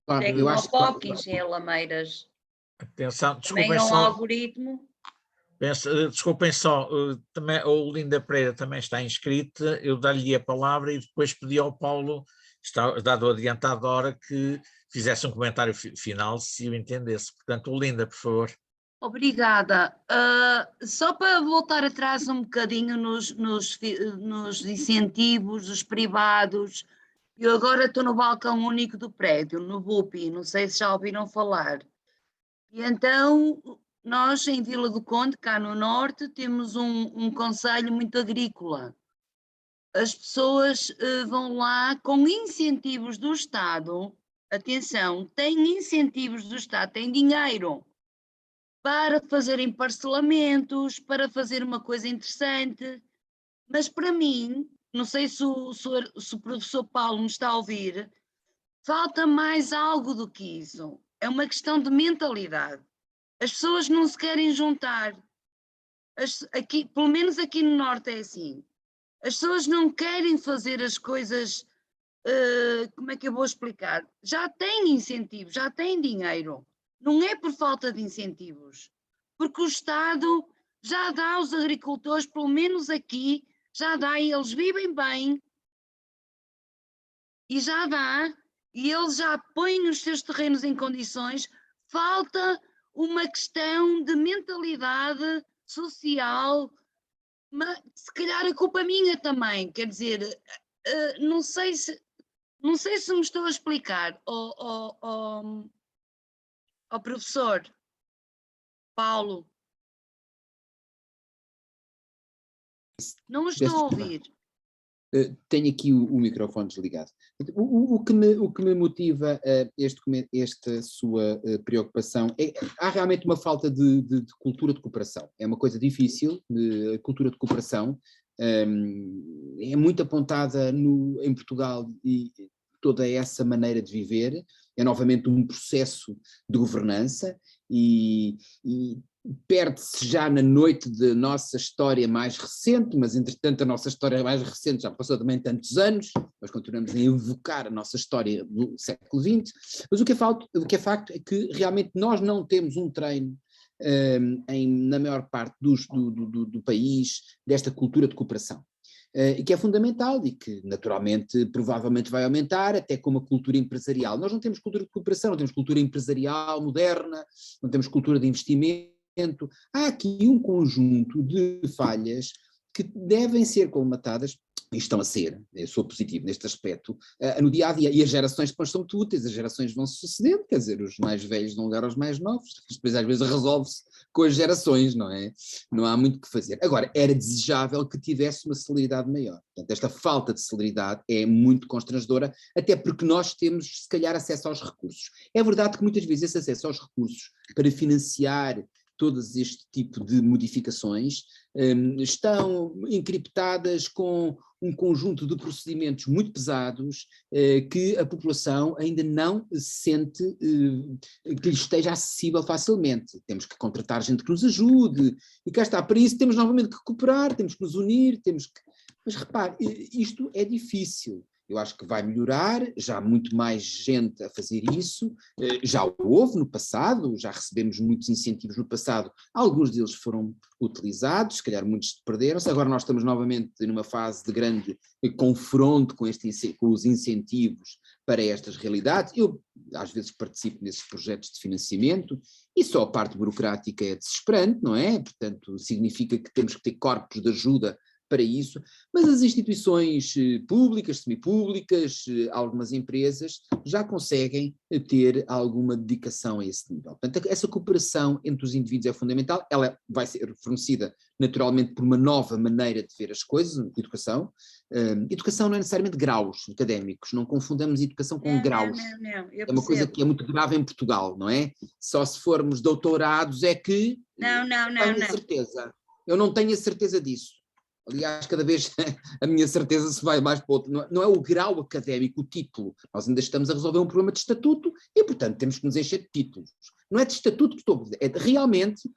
Claro, eu acho que Hawkins em Lameiras. Atenção, desculpem também é um só. algoritmo. Desculpem só, também, o Linda Pereira também está inscrita, eu dar-lhe a palavra e depois pedi ao Paulo, dado o adiantado hora, que fizesse um comentário final, se o entendesse. Portanto, o Linda, por favor. Obrigada. Só para voltar atrás um bocadinho nos incentivos dos privados, eu agora estou no balcão único do prédio, no BUPI, não sei se já ouviram falar. E então, nós em Vila do Conde, cá no norte, temos um concelho muito agrícola. As pessoas vão lá com incentivos do Estado, atenção, têm incentivos do Estado, têm dinheiro para fazerem parcelamentos, para fazer uma coisa interessante, mas para mim, não sei se o professor Paulo me está a ouvir, falta mais algo do que isso. É uma questão de mentalidade. As pessoas não se querem juntar. Aqui, pelo menos aqui no Norte é assim. As pessoas não querem fazer as coisas, como é que eu vou explicar? Já têm incentivos, já têm dinheiro. Não é por falta de incentivos, porque o Estado já dá aos agricultores, pelo menos aqui, já dá e eles vivem bem, e já dá, e eles já põem os seus terrenos em condições. Falta uma questão de mentalidade social, mas se calhar a culpa é minha também, quer dizer, não sei se me estou a explicar, ao professor Paulo. Não estou a ouvir. Tenho aqui o microfone desligado. O que me motiva esta sua preocupação há realmente uma falta de cultura de cooperação. É uma coisa difícil, a cultura de cooperação é muito apontada em Portugal, e toda essa maneira de viver é novamente um processo de governança e perde-se já na noite da nossa história mais recente, mas entretanto a nossa história mais recente já passou também tantos anos, nós continuamos a evocar a nossa história do século XX, mas o que é facto é que realmente nós não temos um treino na maior parte do país desta cultura de cooperação. E que é fundamental e que naturalmente provavelmente vai aumentar, até com uma cultura empresarial. Nós não temos cultura de cooperação, não temos cultura empresarial moderna, não temos cultura de investimento. Há aqui um conjunto de falhas que devem ser colmatadas, e estão a ser, eu sou positivo neste aspecto, no dia a dia, e as gerações depois são úteis, as gerações vão se sucedendo, quer dizer, os mais velhos dão lugar aos mais novos, depois às vezes resolve-se com as gerações, não é? Não há muito o que fazer. Agora, era desejável que tivesse uma celeridade maior, portanto esta falta de celeridade é muito constrangedora, até porque nós temos se calhar acesso aos recursos. É verdade que muitas vezes esse acesso aos recursos para financiar todos este tipo de modificações estão encriptadas com um conjunto de procedimentos muito pesados que a população ainda não sente que lhe esteja acessível facilmente. Temos que contratar gente que nos ajude, e cá está, para isso temos novamente que cooperar, temos que nos unir, Mas repare, isto é difícil. Eu acho que vai melhorar, já há muito mais gente a fazer isso, já houve no passado, já recebemos muitos incentivos no passado, alguns deles foram utilizados, se calhar muitos perderam-se, agora nós estamos novamente numa fase de grande confronto com os incentivos para estas realidades. Eu às vezes participo nesses projetos de financiamento e só a parte burocrática é desesperante, não é? Portanto, significa que temos que ter corpos de ajuda para isso, mas as instituições públicas, semipúblicas, algumas empresas já conseguem ter alguma dedicação a esse nível. Portanto, essa cooperação entre os indivíduos é fundamental, ela vai ser fornecida naturalmente por uma nova maneira de ver as coisas, educação. Educação não é necessariamente graus académicos, não confundamos educação com graus. Não, é uma coisa que é muito grave em Portugal, não é? Só se formos doutorados é que... Não. Certeza. Eu não tenho a certeza disso. Aliás, cada vez a minha certeza se vai mais para outro. Não é o grau académico, o título. Nós ainda estamos a resolver um problema de estatuto e, portanto, temos que nos encher de títulos. Não é de estatuto que estou a dizer, é realmente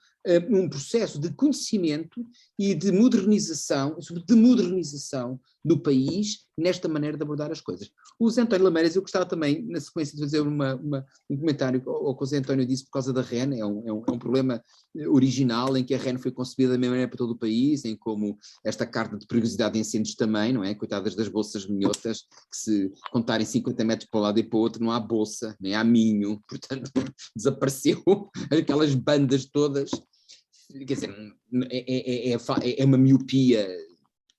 um processo de conhecimento e de modernização, do país nesta maneira de abordar as coisas. O Zé António Lameiras, eu gostava também, na sequência, de fazer um comentário ao que o Zé António disse por causa da REN. É um problema original em que a REN foi concebida da mesma maneira para todo o país, em como esta carta de perigosidade de incêndios também, não é? Coitadas das bolsas minhotas, que se contarem 50 metros para um lado e para o outro, não há bolsa, nem há minho, portanto desapareceu aquelas bandas todas. Quer dizer, é uma miopia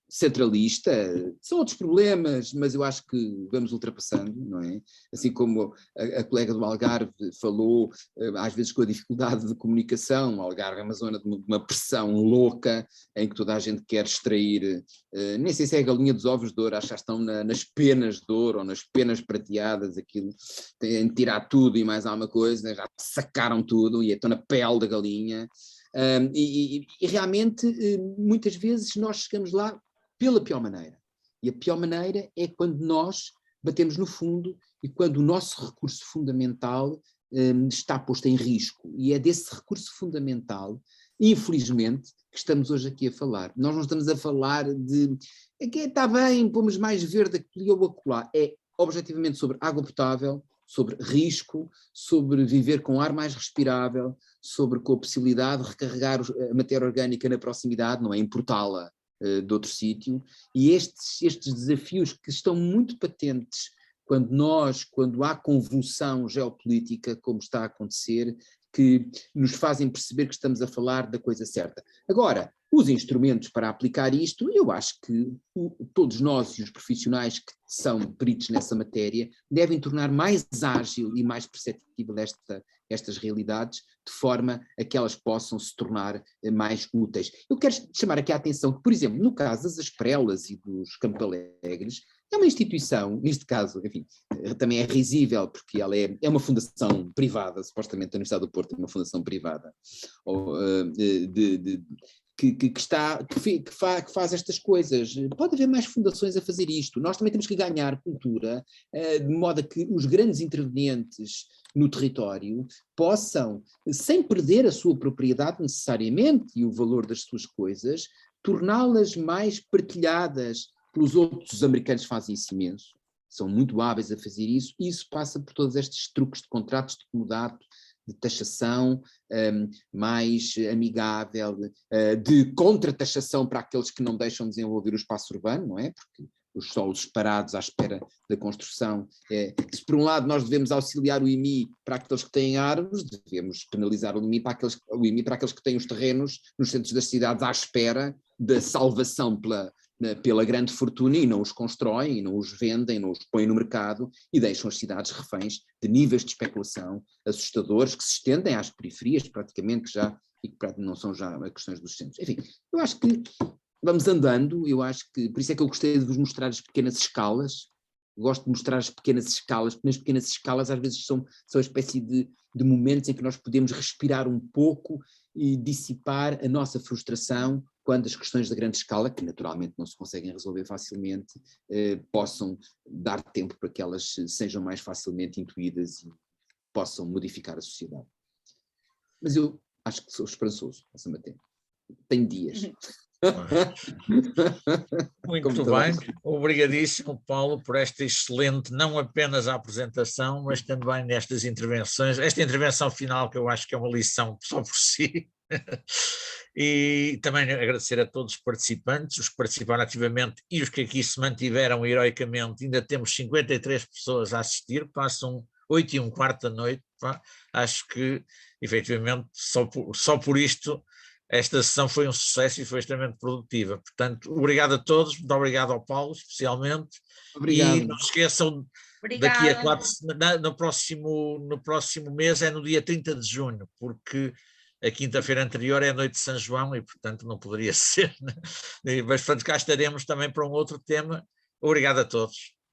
centralista, são outros problemas, mas eu acho que vamos ultrapassando, não é? Assim como a colega do Algarve falou, às vezes com a dificuldade de comunicação, o Algarve é uma zona de uma pressão louca, em que toda a gente quer extrair, nem sei se é a galinha dos ovos de ouro, acho que já estão nas penas de ouro, ou nas penas prateadas, aquilo, têm de tirar tudo e mais alguma coisa, já sacaram tudo e estão na pele da galinha, e realmente, muitas vezes nós chegamos lá pela pior maneira. E a pior maneira é quando nós batemos no fundo e quando o nosso recurso fundamental está posto em risco. E é desse recurso fundamental, infelizmente, que estamos hoje aqui a falar. Nós não estamos a falar de que está bem, pomos mais verde aqui ou acolá. É objetivamente sobre água potável, sobre risco, sobre viver com ar mais respirável, sobre com a possibilidade de recarregar a matéria orgânica na proximidade, não é importá-la de outro sítio, e estes desafios que estão muito patentes quando há convulsão geopolítica, como está a acontecer, que nos fazem perceber que estamos a falar da coisa certa. Agora, os instrumentos para aplicar isto, eu acho que todos nós e os profissionais que são peritos nessa matéria devem tornar mais ágil e mais perceptível estas realidades, de forma a que elas possam se tornar mais úteis. Eu quero chamar aqui a atenção que, por exemplo, no caso das Asprelas e dos Campo Alegres, é uma instituição, neste caso, enfim, também é risível, porque ela é uma fundação privada, supostamente a Universidade do Porto é uma fundação privada, que faz estas coisas. Pode haver mais fundações a fazer isto. Nós também temos que ganhar cultura, de modo a que os grandes intervenientes no território possam, sem perder a sua propriedade necessariamente e o valor das suas coisas, torná-las mais partilhadas pelos outros. Os americanos fazem isso imenso, são muito hábeis a fazer isso, e isso passa por todos estes truques de contratos de comodato, de taxação mais amigável, de contra-taxação para aqueles que não deixam desenvolver o espaço urbano, não é? Porque os solos parados à espera da construção, se por um lado nós devemos auxiliar o IMI para aqueles que têm árvores, devemos penalizar o IMI para aqueles que têm os terrenos nos centros das cidades à espera da salvação pela grande fortuna, e não os constroem, e não os vendem, não os põem no mercado e deixam as cidades reféns de níveis de especulação assustadores que se estendem às periferias praticamente e que não são já questões dos centros. Enfim, eu acho que vamos andando, eu acho que, por isso é que eu gostei de vos mostrar as pequenas escalas, gosto de mostrar as pequenas escalas, porque nas pequenas escalas às vezes são uma espécie de momentos em que nós podemos respirar um pouco e dissipar a nossa frustração quando as questões da grande escala, que naturalmente não se conseguem resolver facilmente, possam dar tempo para que elas sejam mais facilmente intuídas e possam modificar a sociedade. Mas eu acho que sou esperançoso nessa matéria. Tenho dias. Muito bem, obrigadíssimo, Paulo, por esta excelente, não apenas a apresentação, mas também nestas intervenções, esta intervenção final que eu acho que é uma lição só por si. E também agradecer a todos os participantes, os que participaram ativamente e os que aqui se mantiveram heroicamente. Ainda temos 53 pessoas a assistir, passam 8:15 da noite, pá. Acho que efetivamente só por isto esta sessão foi um sucesso e foi extremamente produtiva. Portanto, obrigado a todos, muito obrigado ao Paulo especialmente. Obrigado. E não se esqueçam, Obrigada. daqui a 4, no próximo mês é no dia 30 de junho, porque a quinta-feira anterior é a noite de São João e, portanto, não poderia ser, né? Mas, portanto, cá estaremos também para um outro tema. Obrigado a todos.